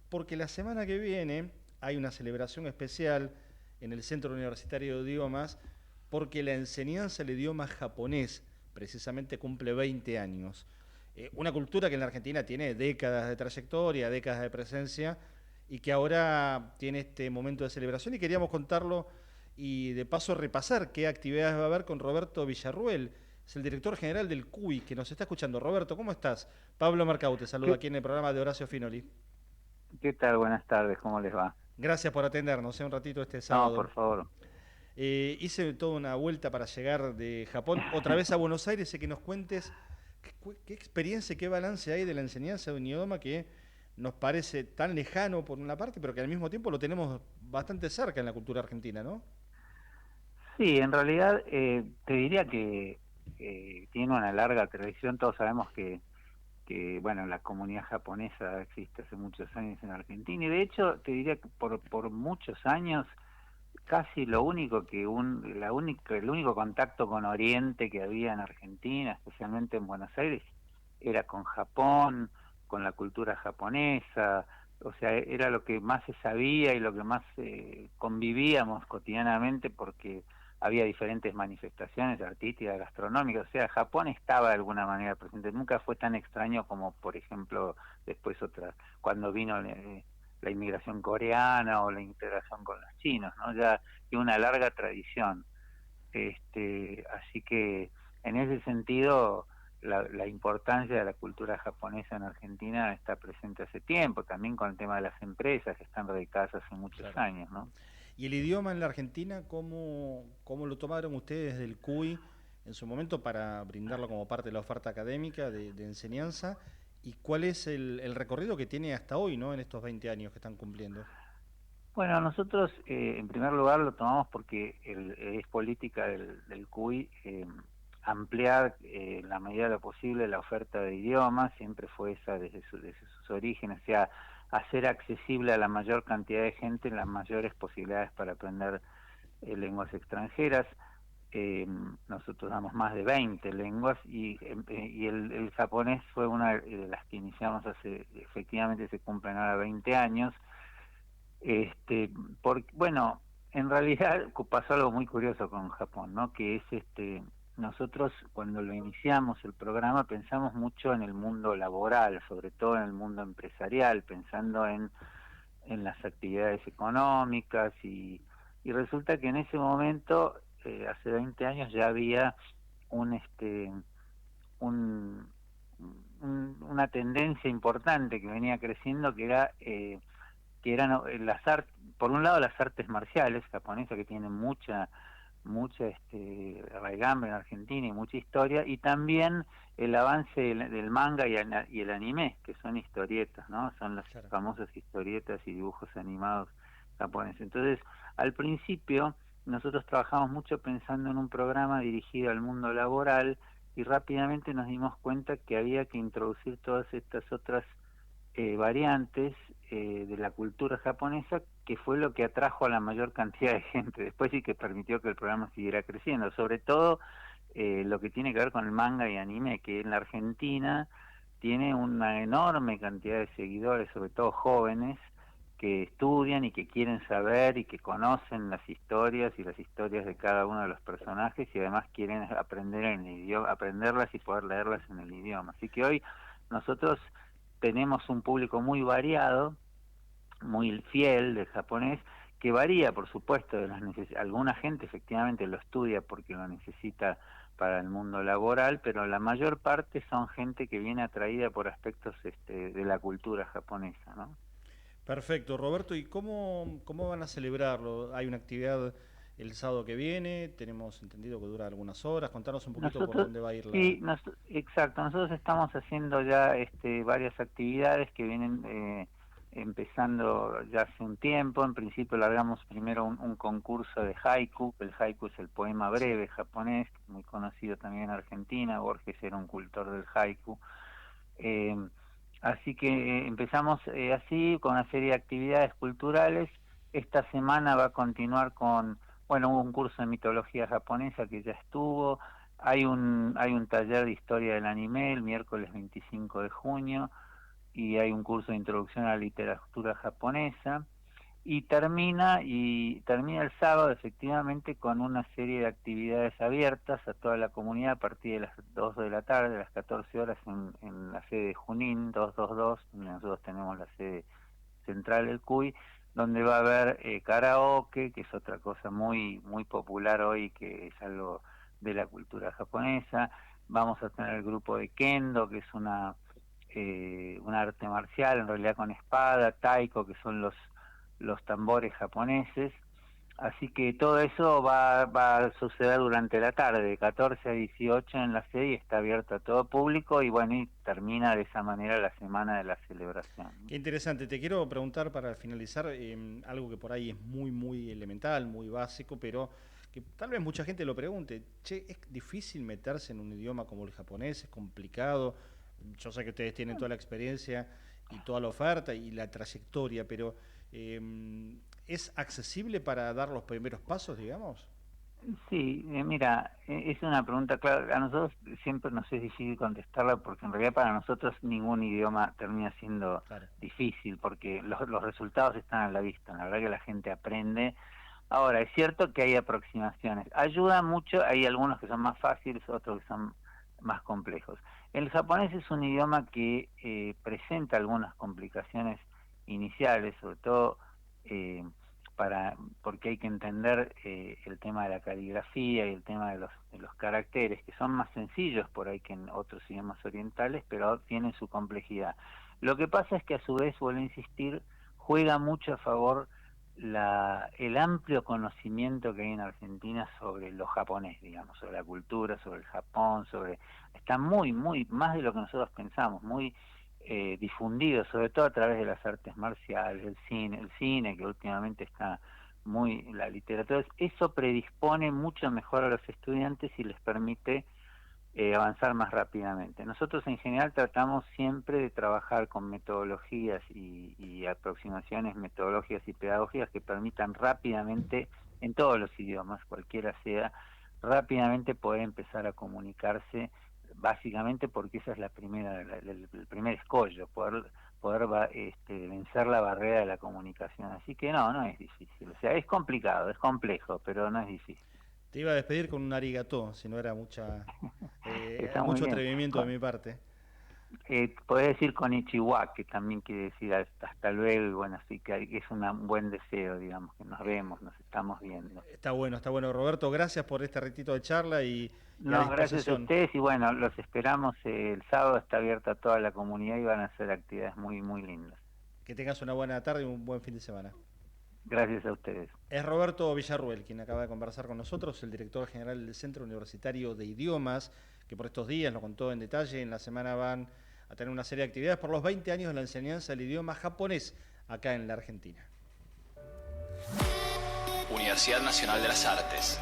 Porque la semana que viene hay una celebración especial en el Centro Universitario de Idiomas, porque la enseñanza del idioma japonés precisamente cumple 20 años. Una cultura que en la Argentina tiene décadas de trayectoria, décadas de presencia, y que ahora tiene este momento de celebración, y queríamos contarlo y de paso repasar qué actividades va a haber con Roberto Villarruel, es el director general del CUI, que nos está escuchando. Roberto, ¿cómo estás? Pablo Marcau te saluda aquí en el programa de Horacio Finoli. ¿Qué tal? Buenas tardes, ¿cómo les va? Gracias por atendernos, un ratito este sábado. No, por favor. Hice toda una vuelta para llegar de Japón otra vez a Buenos Aires y que nos cuentes qué experiencia, qué balance hay de la enseñanza de un idioma que nos parece tan lejano por una parte, pero que al mismo tiempo lo tenemos bastante cerca en la cultura argentina, ¿no? Sí, en realidad te diría que tiene una larga tradición. Todos sabemos que bueno, la comunidad japonesa existe hace muchos años en Argentina, y de hecho te diría que por muchos años casi lo único que el único contacto con Oriente que había en Argentina, especialmente en Buenos Aires, era con Japón, con la cultura japonesa. O sea, era lo que más se sabía y lo que más convivíamos cotidianamente, porque había diferentes manifestaciones artísticas, gastronómicas. O sea, Japón estaba de alguna manera presente. Nunca fue tan extraño como, por ejemplo, después cuando vino la inmigración coreana o la integración con los chinos, ¿no? Ya tiene una larga tradición. Así que en ese sentido la importancia de la cultura japonesa en Argentina está presente hace tiempo, también con el tema de las empresas que están radicadas hace muchos años, ¿no? ¿Y el idioma en la Argentina, cómo lo tomaron ustedes del CUI en su momento para brindarlo como parte de la oferta académica de enseñanza? ¿Y cuál es el recorrido que tiene hasta hoy, ¿no?, en estos 20 años que están cumpliendo? Bueno, nosotros en primer lugar lo tomamos porque es política del CUI ampliar en la medida de lo posible la oferta de idiomas. Siempre fue esa desde sus orígenes, o sea, hacer accesible a la mayor cantidad de gente las mayores posibilidades para aprender lenguas extranjeras. Nosotros damos más de 20 lenguas y el japonés fue una de las que iniciamos efectivamente se cumplen ahora 20 años. Bueno, en realidad pasó algo muy curioso con Japón, ¿no? Que es nosotros cuando lo iniciamos el programa pensamos mucho en el mundo laboral, sobre todo en el mundo empresarial, pensando en las actividades económicas, y resulta que en ese momento, hace 20 años, ya había una tendencia importante que venía creciendo, que eran las artes, por un lado las artes marciales japonesas, que tienen mucha raigambre en Argentina y mucha historia, y también el avance del manga y el anime, que son historietas, ¿no? Son las famosas historietas y dibujos animados japoneses. Entonces, al principio nosotros trabajamos mucho pensando en un programa dirigido al mundo laboral, y rápidamente nos dimos cuenta que había que introducir todas estas otras variantes de la cultura japonesa, que fue lo que atrajo a la mayor cantidad de gente después y que permitió que el programa siguiera creciendo, sobre todo lo que tiene que ver con el manga y anime, que en la Argentina tiene una enorme cantidad de seguidores, sobre todo jóvenes, que estudian y que quieren saber y que conocen las historias y las historias de cada uno de los personajes, y además quieren aprender en el idioma, aprenderlas y poder leerlas en el idioma. Así que hoy nosotros tenemos un público muy variado, muy fiel del japonés, que varía, por supuesto, de las alguna gente efectivamente lo estudia porque lo necesita para el mundo laboral, pero la mayor parte son gente que viene atraída por aspectos de la cultura japonesa, ¿no? Perfecto, Roberto. ¿Y cómo van a celebrarlo? ¿Hay una actividad el sábado que viene. Tenemos entendido que dura algunas horas. Contanos un poquito por dónde va a ir la... Sí, exacto. Nosotros estamos haciendo ya varias actividades que vienen empezando ya hace un tiempo. En principio largamos primero un concurso de haiku. El haiku es el poema breve japonés, muy conocido también en Argentina. Borges era un cultor del haiku. Así que empezamos así, con una serie de actividades culturales. Esta semana va a continuar con, hubo un curso de mitología japonesa que ya estuvo. Hay un taller de historia del anime el miércoles 25 de junio, y hay un curso de introducción a la literatura japonesa, y termina el sábado efectivamente con una serie de actividades abiertas a toda la comunidad a partir de las 2 de la tarde, a las 14 horas en la sede de Junín 222, donde nosotros tenemos la sede central del CUY, donde va a haber karaoke, que es otra cosa muy muy popular hoy, que es algo de la cultura japonesa. Vamos a tener el grupo de Kendo, que es un arte marcial, en realidad con espada, taiko, que son los tambores japoneses. Así que todo eso va a suceder durante la tarde, de 14 a 18 en la sede, y está abierto a todo público, y y termina de esa manera la semana de la celebración. Qué interesante. Te quiero preguntar para finalizar algo que por ahí es muy, muy elemental, muy básico, pero que tal vez mucha gente lo pregunte. ¿Es difícil meterse en un idioma como el japonés? ¿Es complicado? Yo sé que ustedes tienen toda la experiencia y toda la oferta y la trayectoria, pero ¿es accesible para dar los primeros pasos, digamos? Sí, mira, es una pregunta, claro, a nosotros siempre nos es difícil contestarla, porque en realidad para nosotros ningún idioma termina siendo difícil, porque los resultados están a la vista. La verdad que la gente aprende. Ahora, es cierto que hay aproximaciones. Ayuda mucho, hay algunos que son más fáciles, otros que son más complejos. El japonés es un idioma que presenta algunas complicaciones iniciales, sobre todo porque hay que entender el tema de la caligrafía y el tema de los caracteres, que son más sencillos por ahí que en otros idiomas orientales, pero tienen su complejidad. Lo que pasa es que a su vez, vuelvo a insistir, juega mucho a favor el amplio conocimiento que hay en Argentina sobre lo japonés, digamos, sobre la cultura, sobre el Japón, está muy, muy, más de lo que nosotros pensamos, muy difundido, sobre todo a través de las artes marciales, el cine que últimamente está muy, la literatura. Eso predispone mucho mejor a los estudiantes y les permite avanzar más rápidamente. Nosotros en general tratamos siempre de trabajar con metodologías y aproximaciones metodológicas y pedagógicas que permitan rápidamente, en todos los idiomas, cualquiera sea, rápidamente poder empezar a comunicarse, básicamente porque esa es el primer escollo, poder vencer la barrera de la comunicación. Así que no es difícil. O sea, es complicado, es complejo, pero no es difícil. Te iba a despedir con un arigató, si no era mucho atrevimiento de mi parte. Podés decir konnichiwa, que también quiere decir hasta luego, y así que es un buen deseo, digamos, que nos vemos, nos estamos viendo. Está bueno, Roberto, gracias por este ratito de charla y gracias a ustedes, y los esperamos el sábado, está abierta a toda la comunidad y van a hacer actividades muy, muy lindas. Que tengas una buena tarde y un buen fin de semana. Gracias a ustedes. Es Roberto Villarruel quien acaba de conversar con nosotros, el director general del Centro Universitario de Idiomas, que por estos días lo contó en detalle. En la semana van a tener una serie de actividades por los 20 años de la enseñanza del idioma japonés acá en la Argentina. Universidad Nacional de las Artes.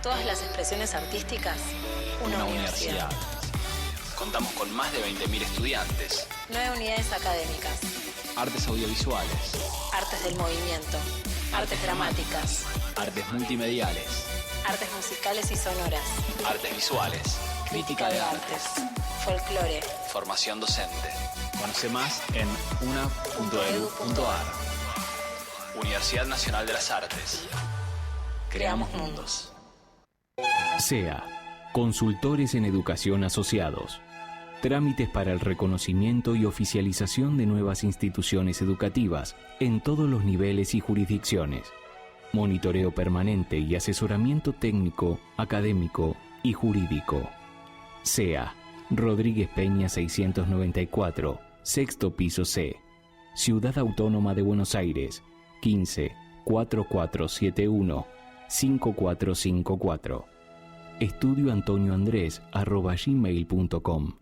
Todas las expresiones artísticas, una universidad. Contamos con más de 20.000 estudiantes. 9 unidades académicas. Artes audiovisuales. Artes del movimiento. Artes dramáticas. Artes multimediales. Artes musicales y sonoras. Artes visuales. Crítica de artes. Folclore. Formación docente. Conoce más en una.edu.ar. Universidad Nacional de las Artes. Creamos mundos. SEA, Consultores en Educación Asociados. Trámites para el reconocimiento y oficialización de nuevas instituciones educativas en todos los niveles y jurisdicciones. Monitoreo permanente y asesoramiento técnico, académico y jurídico. SEA, Rodríguez Peña 694, sexto piso C. Ciudad Autónoma de Buenos Aires, 15 4471 5454. estudioantonioandres@gmail.com.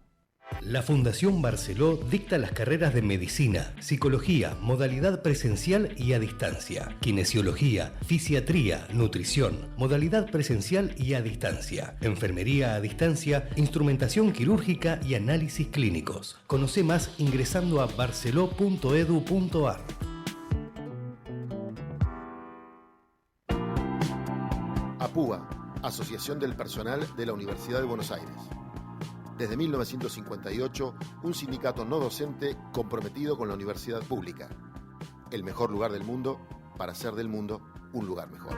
La Fundación Barceló dicta las carreras de Medicina, Psicología, modalidad presencial y a distancia, Kinesiología, Fisiatría, Nutrición, modalidad presencial y a distancia, Enfermería a distancia, Instrumentación quirúrgica y análisis clínicos. Conoce más ingresando a barceló.edu.ar. APUA, Asociación del Personal de la Universidad de Buenos Aires. Desde 1958, un sindicato no docente comprometido con la universidad pública. El mejor lugar del mundo para hacer del mundo un lugar mejor.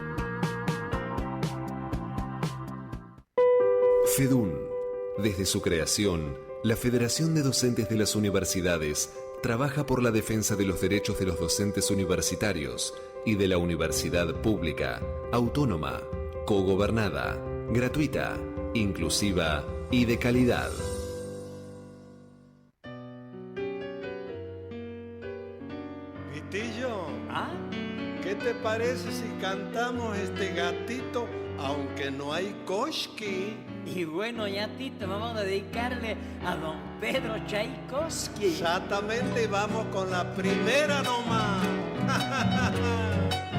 FEDUN. Desde su creación, la Federación de Docentes de las Universidades trabaja por la defensa de los derechos de los docentes universitarios y de la universidad pública, autónoma, cogobernada, gratuita, inclusiva y de calidad. Vitillo, ¿qué te parece si cantamos este gatito aunque no hay Koshki? Y bueno, ya Tito, vamos a dedicarle a don Pedro Tchaikovsky. Exactamente, vamos con la primera nomás.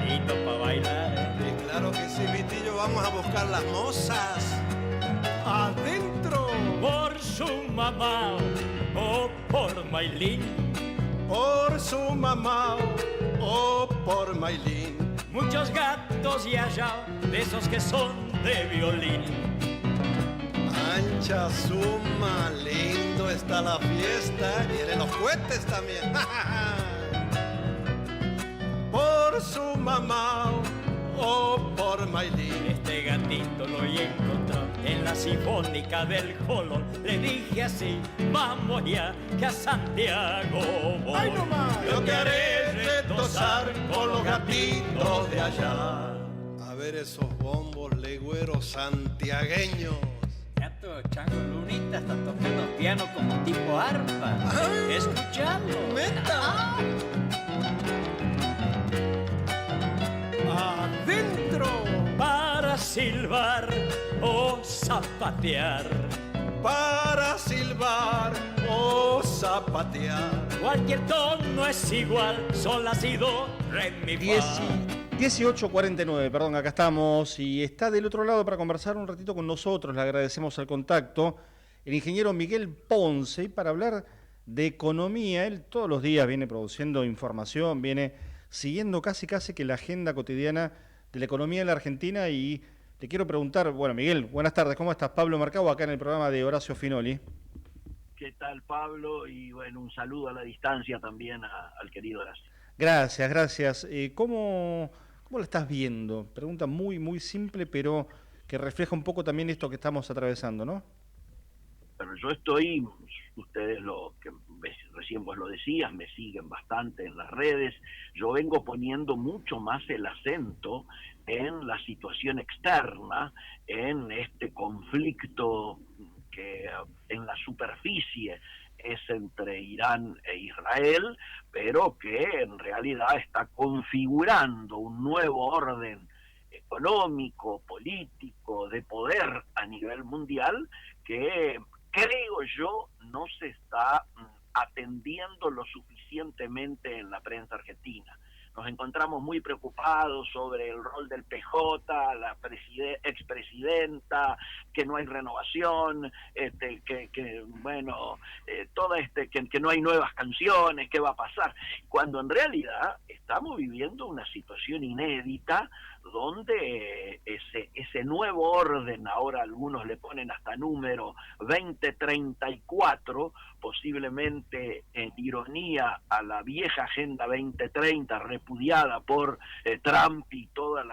Lindo para bailar, Y claro que sí, Vitillo, vamos a buscar las mozas. ¡Adentro! Por su mamá o por Maylin. Por su mamá o por Maylin. Muchos gatos y allá, de esos que son de violín. Ancha suma, lindo está la fiesta. Miren los cohetes también. Por su mamá o por Maylin. Este gatito lo encontró en la sinfónica del Colón. Le dije así, vamos ya, que a Santiago voy. ¡Ay, no más! Yo querré retosar con los gatitos de allá. A ver esos bombos legüeros santiagueños. Gato Chango Lunita está tocando piano como tipo arpa. Escuchadlo. ¡Meta! ¡Adentro! Para silbar o zapatear. Para silbar o zapatear. Cualquier tono es igual, sol, la, si, do, re, mi, fa. 18:49, perdón, acá estamos y está del otro lado para conversar un ratito con nosotros. Le agradecemos el contacto, el ingeniero Miguel Ponce, para hablar de economía. Él todos los días viene produciendo información, viene siguiendo casi que la agenda cotidiana de la economía en la Argentina. Y te quiero preguntar, bueno, Miguel, buenas tardes, ¿cómo estás? Pablo Mercado, acá en el programa de Horacio Finoli. ¿Qué tal, Pablo? Y bueno, un saludo a la distancia también al querido Horacio. Gracias. ¿Cómo lo estás viendo? Pregunta muy simple, pero que refleja un poco también esto que estamos atravesando, ¿no? Pero yo estoy, ustedes recién vos lo decías, me siguen bastante en las redes, yo vengo poniendo mucho más el acento en la situación externa, en este conflicto que en la superficie es entre Irán e Israel, pero que en realidad está configurando un nuevo orden económico, político, de poder a nivel mundial, que creo yo no se está atendiendo lo suficientemente en la prensa argentina. Nos encontramos muy preocupados sobre el rol del PJ, la expresidenta, que no hay renovación, que no hay nuevas canciones, qué va a pasar. Cuando en realidad estamos viviendo una situación inédita donde ese nuevo orden, ahora algunos le ponen hasta número 2034, posiblemente en ironía a la vieja Agenda 2030 repudiada por Trump y todos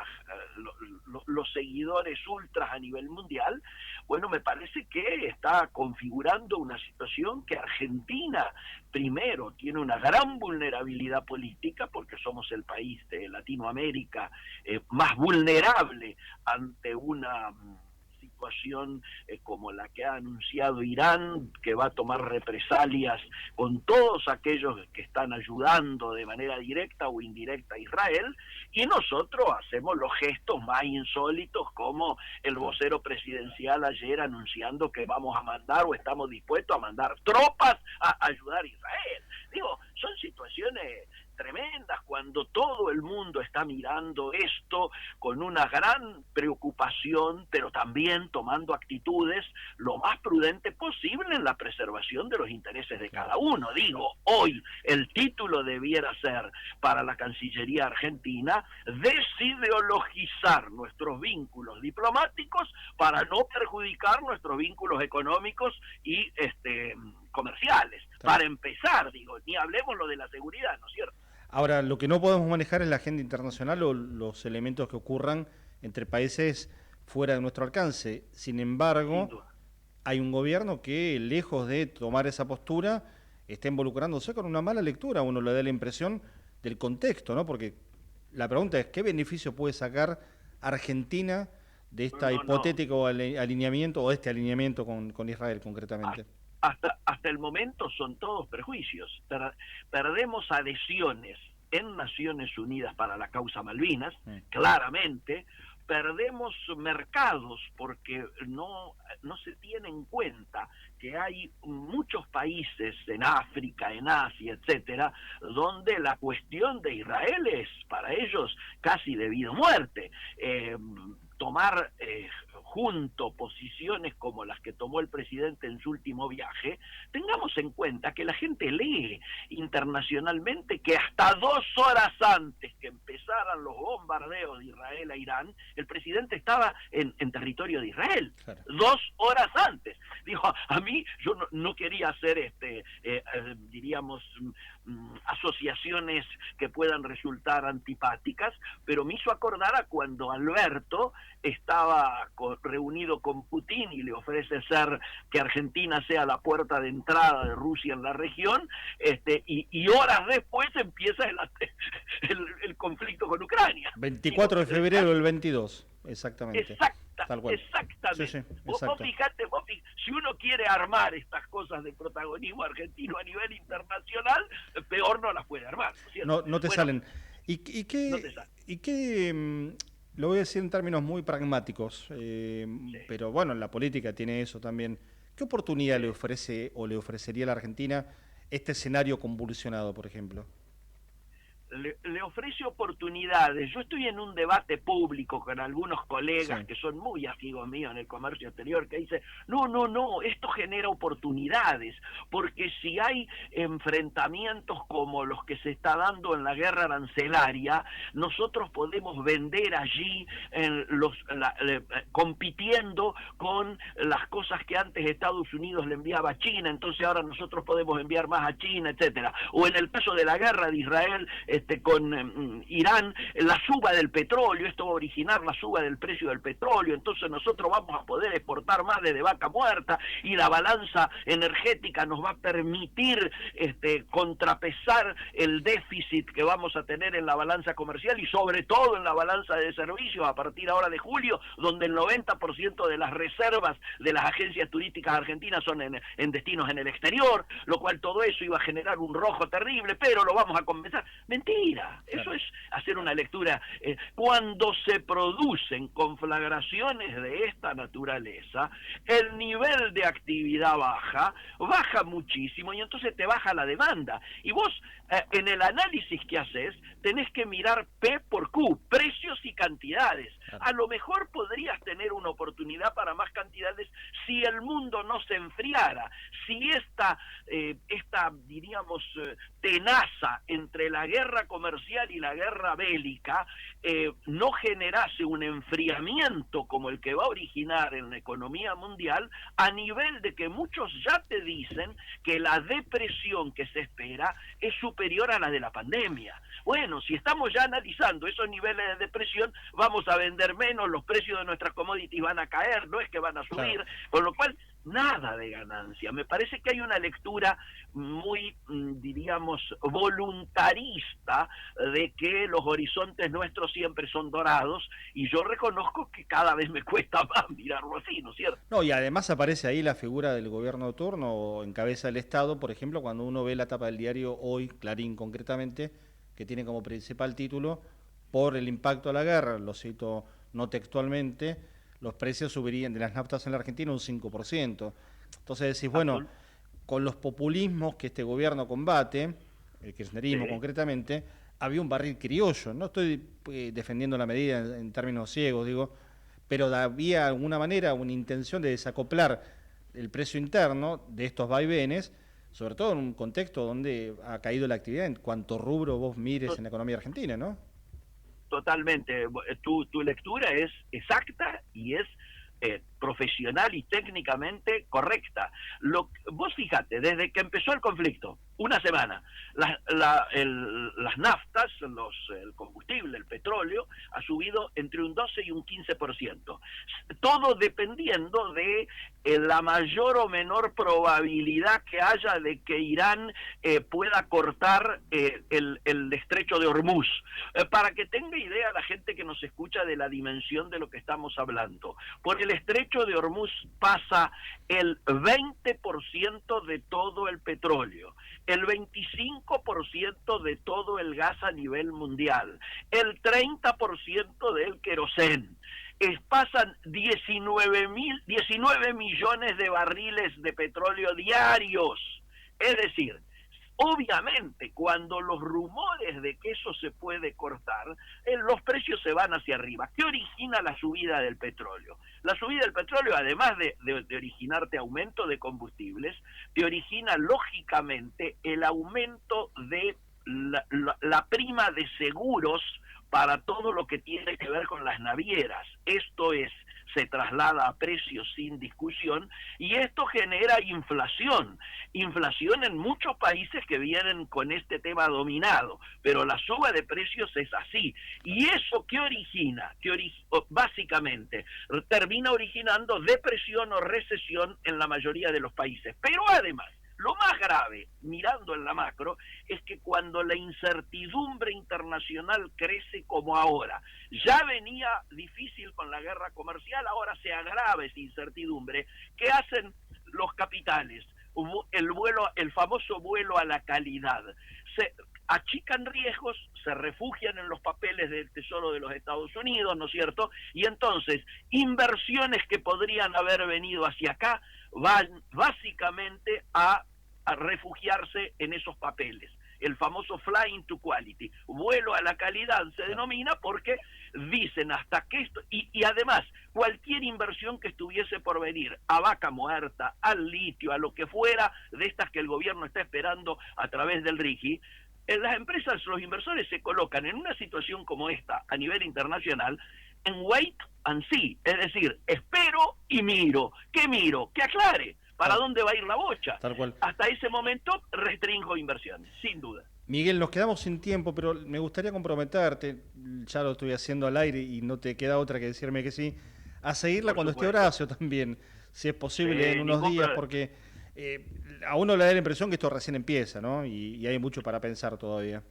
los seguidores ultras a nivel mundial. Bueno, me parece que está configurando una situación que Argentina, primero, tiene una gran vulnerabilidad política, porque somos el país de Latinoamérica más vulnerable ante una situación situación como la que ha anunciado Irán, que va a tomar represalias con todos aquellos que están ayudando de manera directa o indirecta a Israel, y nosotros hacemos los gestos más insólitos, como el vocero presidencial ayer anunciando que vamos a mandar o estamos dispuestos a mandar tropas a ayudar a Israel. Digo, son situaciones tremendas cuando todo el mundo está mirando esto con una gran preocupación, pero también tomando actitudes lo más prudentes posible en la preservación de los intereses de cada uno. Digo, hoy el título debiera ser para la Cancillería argentina: desideologizar nuestros vínculos diplomáticos para no perjudicar nuestros vínculos económicos y comerciales. Para empezar, digo, ni hablemos lo de la seguridad, ¿no es cierto? Ahora, lo que no podemos manejar es la agenda internacional o los elementos que ocurran entre países fuera de nuestro alcance. Sin embargo, hay un gobierno que, lejos de tomar esa postura, está involucrándose con una mala lectura. Uno le da la impresión del contexto, ¿no? Porque la pregunta es, ¿qué beneficio puede sacar Argentina de esta hipotético alineamiento, o de este alineamiento con Israel concretamente? Hasta el momento son todos prejuicios. Perdemos adhesiones en Naciones Unidas para la causa Malvinas, claramente. Perdemos mercados porque no se tiene en cuenta que hay muchos países en África, en Asia, etcétera, donde la cuestión de Israel es para ellos casi de vida o muerte. Tomar junto posiciones como las que tomó el presidente en su último viaje, tengamos en cuenta que la gente lee internacionalmente que hasta 2 horas antes que empezaran los bombardeos de Israel a Irán, el presidente estaba en territorio de Israel. Claro. 2 horas antes. Dijo, a mí, yo no quería hacer diríamos, asociaciones que puedan resultar antipáticas, pero me hizo acordar a cuando Alberto estaba reunido con Putin y le ofrece que Argentina sea la puerta de entrada de Rusia en la región, y horas después empieza el conflicto con Ucrania. 24 de febrero del 22, exactamente. Exactamente. Sí, vos fijate, si uno quiere armar estas cosas de protagonismo argentino a nivel internacional, peor no las puede armar. No te salen. ¿Y qué lo voy a decir en términos muy pragmáticos, pero bueno, la política tiene eso también. ¿Qué oportunidad le ofrece o le ofrecería a la Argentina este escenario convulsionado, por ejemplo? Le ofrece oportunidades. Yo estoy en un debate público con algunos colegas que son muy amigos míos en el comercio exterior, que dicen, no, esto genera oportunidades, porque si hay enfrentamientos como los que se está dando en la guerra arancelaria, nosotros podemos vender allí compitiendo con las cosas que antes Estados Unidos le enviaba a China, entonces ahora nosotros podemos enviar más a China, etcétera. O en el caso de la guerra de Israel con Irán, la suba del petróleo, esto va a originar la suba del precio del petróleo, entonces nosotros vamos a poder exportar más desde vaca muerta y la balanza energética nos va a permitir contrapesar el déficit que vamos a tener en la balanza comercial y sobre todo en la balanza de servicios a partir ahora de julio, donde el 90% de las reservas de las agencias turísticas argentinas son en destinos en el exterior, lo cual todo eso iba a generar un rojo terrible, pero lo vamos a compensar. Mentira, eso es hacer una lectura. Cuando se producen conflagraciones de esta naturaleza, el nivel de actividad baja muchísimo y entonces te baja la demanda. Y vos, en el análisis que haces, tenés que mirar P por Q, precios y cantidades. A lo mejor podrías tener una oportunidad para más cantidades si el mundo no se enfriara, si esta diríamos, tenaza entre la guerra comercial y la guerra bélica no generase un enfriamiento como el que va a originar en la economía mundial, a nivel de que muchos ya te dicen que la depresión que se espera es superior a la de la pandemia. Bueno, si estamos ya analizando esos niveles de depresión, vamos a vender menos, los precios de nuestras commodities van a caer, no es que van a subir, con lo cual nada de ganancia. Me parece que hay una lectura muy, diríamos, voluntarista de que los horizontes nuestros siempre son dorados, y yo reconozco que cada vez me cuesta más mirarlo así, ¿no es cierto? No, y además aparece ahí la figura del gobierno de turno o en cabeza del Estado, por ejemplo, cuando uno ve la tapa del diario Hoy, Clarín concretamente, que tiene como principal título: por el impacto de la guerra, lo cito no textualmente, los precios subirían de las naftas en la Argentina un 5%. Entonces decís, bueno, con los populismos que este gobierno combate, el kirchnerismo concretamente, había un barril criollo. No estoy defendiendo la medida en términos ciegos, digo, pero había de alguna manera una intención de desacoplar el precio interno de estos vaivenes, sobre todo en un contexto donde ha caído la actividad en cuanto rubro vos mires en la economía argentina, ¿no? Totalmente. Tu lectura es exacta y es profesional y técnicamente correcta. Vos fíjate, desde que empezó el conflicto, una semana, las naftas, el combustible, el petróleo, ha subido entre un 12 y un 15%. Todo dependiendo de la mayor o menor probabilidad que haya de que Irán pueda cortar el estrecho de Hormuz. Para que tenga idea la gente que nos escucha de la dimensión de lo que estamos hablando. Por el estrecho de Hormuz pasa el 20% de todo el petróleo, el 25% de todo el gas a nivel mundial, el 30% del querosén. Pasan 19 millones de barriles de petróleo diarios. Es decir, obviamente, cuando los rumores de que eso se puede cortar, los precios se van hacia arriba. ¿Qué origina la subida del petróleo? La subida del petróleo, además de originarte aumento de combustibles, te origina lógicamente el aumento de la prima de seguros para todo lo que tiene que ver con las navieras. Esto se traslada a precios sin discusión, y esto genera inflación en muchos países que vienen con este tema dominado, pero la suba de precios es así. ¿Y eso qué origina? Básicamente termina originando depresión o recesión en la mayoría de los países. Pero además, lo más grave, mirando en la macro, es que cuando la incertidumbre internacional crece como ahora, ya venía difícil con la guerra comercial, ahora se agrava esa incertidumbre. ¿Qué hacen los capitales? El famoso vuelo a la calidad. Se achican riesgos, se refugian en los papeles del Tesoro de los Estados Unidos, ¿no es cierto? Y entonces, inversiones que podrían haber venido hacia acá van básicamente a refugiarse en esos papeles. El famoso flying to quality, vuelo a la calidad, se denomina porque dicen hasta que esto, y además cualquier inversión que estuviese por venir, a vaca muerta, al litio, a lo que fuera, de estas que el gobierno está esperando a través del RIGI, las empresas, los inversores se colocan en una situación como esta a nivel internacional en wait and see, es decir, espero y miro. ¿Qué miro? Que aclare para dónde va a ir la bocha. Tal cual. Hasta ese momento restringo inversiones, sin duda. Miguel, nos quedamos sin tiempo, pero me gustaría comprometerte, ya lo estoy haciendo al aire y no te queda otra que decirme que sí, a seguirla cuando esté Horacio también, si es posible, en unos días, porque a uno le da la impresión que esto recién empieza, ¿no? Y hay mucho para pensar todavía.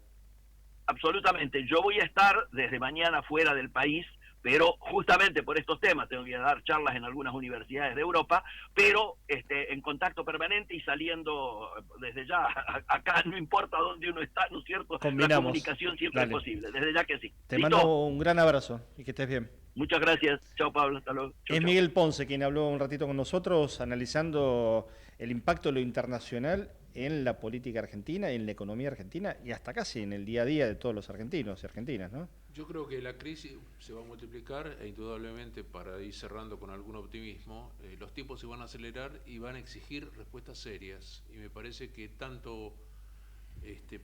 Absolutamente. Yo voy a estar desde mañana fuera del país, pero justamente por estos temas tengo que dar charlas en algunas universidades de Europa, pero en contacto permanente y saliendo desde ya acá, no importa dónde uno está, ¿no es cierto? Combinamos. La comunicación siempre es posible, desde ya que sí. Te mando un gran abrazo y que estés bien. Muchas gracias. Chao, Pablo. Hasta luego. Chau, es Miguel Ponce quien habló un ratito con nosotros analizando el impacto de lo internacional en la política argentina, en la economía argentina y hasta casi en el día a día de todos los argentinos y argentinas, ¿no? Yo creo que la crisis se va a multiplicar e indudablemente, para ir cerrando con algún optimismo, los tiempos se van a acelerar y van a exigir respuestas serias. Y me parece que tanto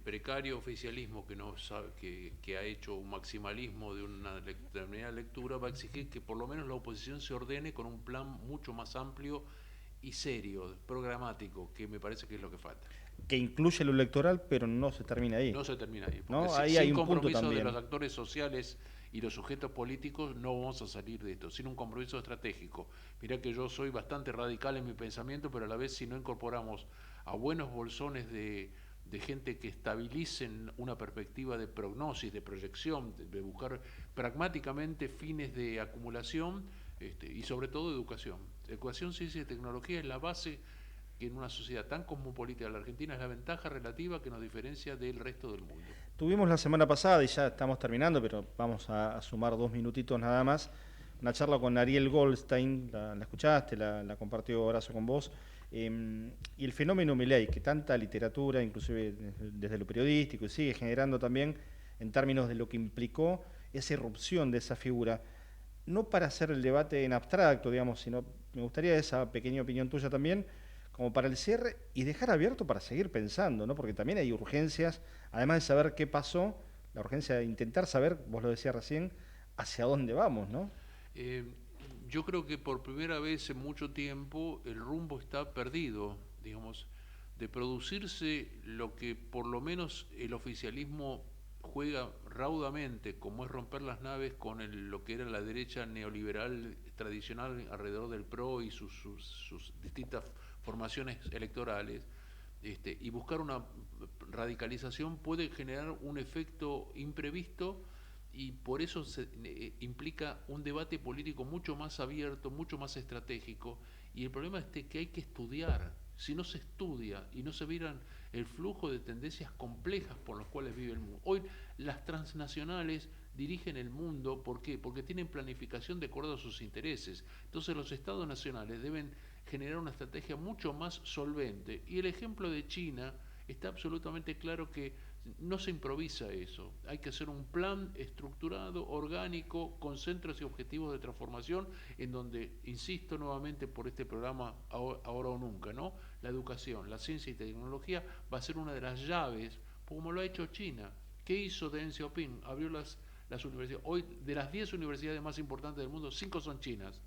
precario oficialismo que ha hecho un maximalismo de una determinada lectura va a exigir que por lo menos la oposición se ordene con un plan mucho más amplio y serio, programático, que me parece que es lo que falta. Que incluye lo electoral, pero no se termina ahí. No se termina ahí. ¿No? Ahí hay un punto también. de los actores sociales y los sujetos políticos no vamos a salir de esto sin un compromiso estratégico. Mirá que yo soy bastante radical en mi pensamiento, pero a la vez si no incorporamos a buenos bolsones de gente que estabilicen una perspectiva de prognosis, de proyección, de buscar pragmáticamente fines de acumulación, y sobre todo educación. Educación, ciencia y tecnología es la base que en una sociedad tan cosmopolita, la Argentina es la ventaja relativa que nos diferencia del resto del mundo. Tuvimos la semana pasada, y ya estamos terminando, pero vamos a sumar 2 minutitos nada más, una charla con Ariel Goldstein, la escuchaste, la compartió Horacio con vos, y el fenómeno Milei, que tanta literatura, inclusive desde lo periodístico, y sigue generando también en términos de lo que implicó esa irrupción de esa figura, no para hacer el debate en abstracto, digamos, sino me gustaría esa pequeña opinión tuya también, como para el cierre y dejar abierto para seguir pensando, ¿no? Porque también hay urgencias, además de saber qué pasó, la urgencia de intentar saber, vos lo decías recién, hacia dónde vamos, ¿no? Yo creo que por primera vez en mucho tiempo el rumbo está perdido, digamos, de producirse lo que por lo menos el oficialismo juega raudamente, como es romper las naves con lo que era la derecha neoliberal tradicional alrededor del PRO y sus distintas formaciones electorales, y buscar una radicalización puede generar un efecto imprevisto, y por eso implica un debate político mucho más abierto, mucho más estratégico, y el problema es que hay que estudiar. Si no se estudia y no se miran el flujo de tendencias complejas por las cuales vive el mundo. Hoy las transnacionales dirigen el mundo, ¿por qué? Porque tienen planificación de acuerdo a sus intereses. Entonces los estados nacionales deben generar una estrategia mucho más solvente. Y el ejemplo de China está absolutamente claro que no se improvisa eso. Hay que hacer un plan estructurado, orgánico, con centros y objetivos de transformación, en donde, insisto nuevamente por este programa Ahora o Nunca, ¿no? La educación, la ciencia y tecnología va a ser una de las llaves, como lo ha hecho China. ¿Qué hizo Deng Xiaoping? Abrió las universidades. Hoy, de las 10 universidades más importantes del mundo, 5 son chinas.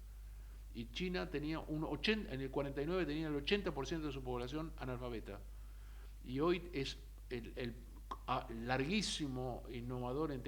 Y China tenía en el 49 tenía el 80% de su población analfabeta. Y hoy es el larguísimo innovador en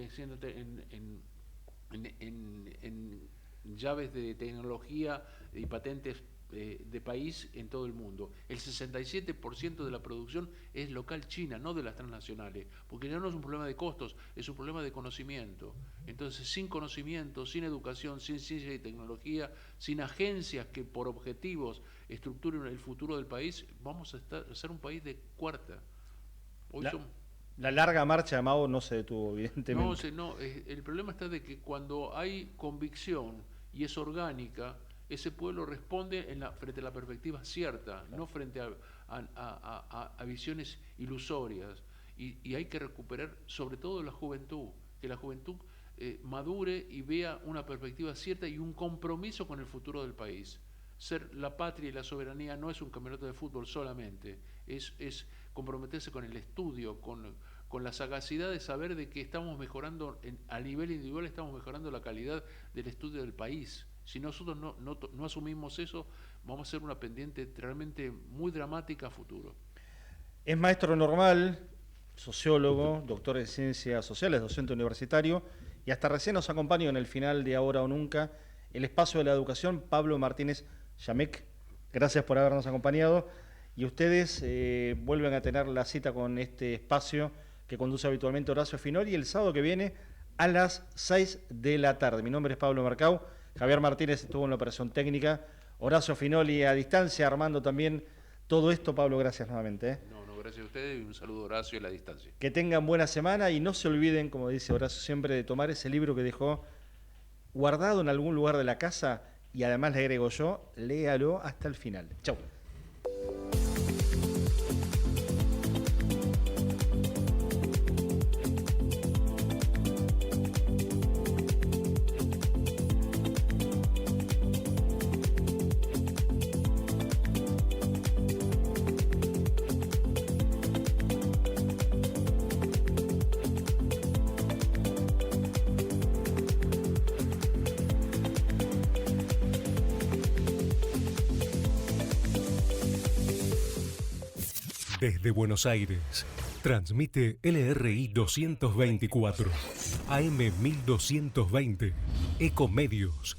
llaves de tecnología y patentes de país en todo el mundo. El 67% de la producción es local china, no de las transnacionales, porque ya no es un problema de costos, es un problema de conocimiento. Entonces, sin conocimiento, sin educación, sin ciencia y tecnología, sin agencias que por objetivos estructuren el futuro del país, vamos a ser un país de cuarta. Hoy la larga marcha de Mao no se detuvo, evidentemente. No, el problema está de que cuando hay convicción y es orgánica, ese pueblo responde frente a la perspectiva cierta, no frente a visiones ilusorias. Y hay que recuperar sobre todo la juventud, que la juventud madure y vea una perspectiva cierta y un compromiso con el futuro del país. Ser la patria y la soberanía no es un campeonato de fútbol solamente, es comprometerse con el estudio, con la sagacidad de saber de que estamos mejorando, a nivel individual estamos mejorando la calidad del estudio del país. Si nosotros no asumimos eso, vamos a ser una pendiente realmente muy dramática a futuro. Es maestro normal, sociólogo, doctor en ciencias sociales, docente universitario, y hasta recién nos acompañó en el final de Ahora o Nunca, el espacio de la educación, Pablo Martínez Yamec. Gracias por habernos acompañado. Y ustedes vuelven a tener la cita con este espacio que conduce habitualmente Horacio Finoli el sábado que viene a las 6 de la tarde. Mi nombre es Pablo Marcau, Javier Martínez estuvo en la operación técnica, Horacio Finoli a distancia, armando también todo esto. Pablo, gracias nuevamente. No, gracias a ustedes y un saludo Horacio a la distancia. Que tengan buena semana y no se olviden, como dice Horacio siempre, de tomar ese libro que dejó guardado en algún lugar de la casa y además le agrego yo, léalo hasta el final. Chau. Desde Buenos Aires, Transmite LRI 224, AM 1220, Ecomedios,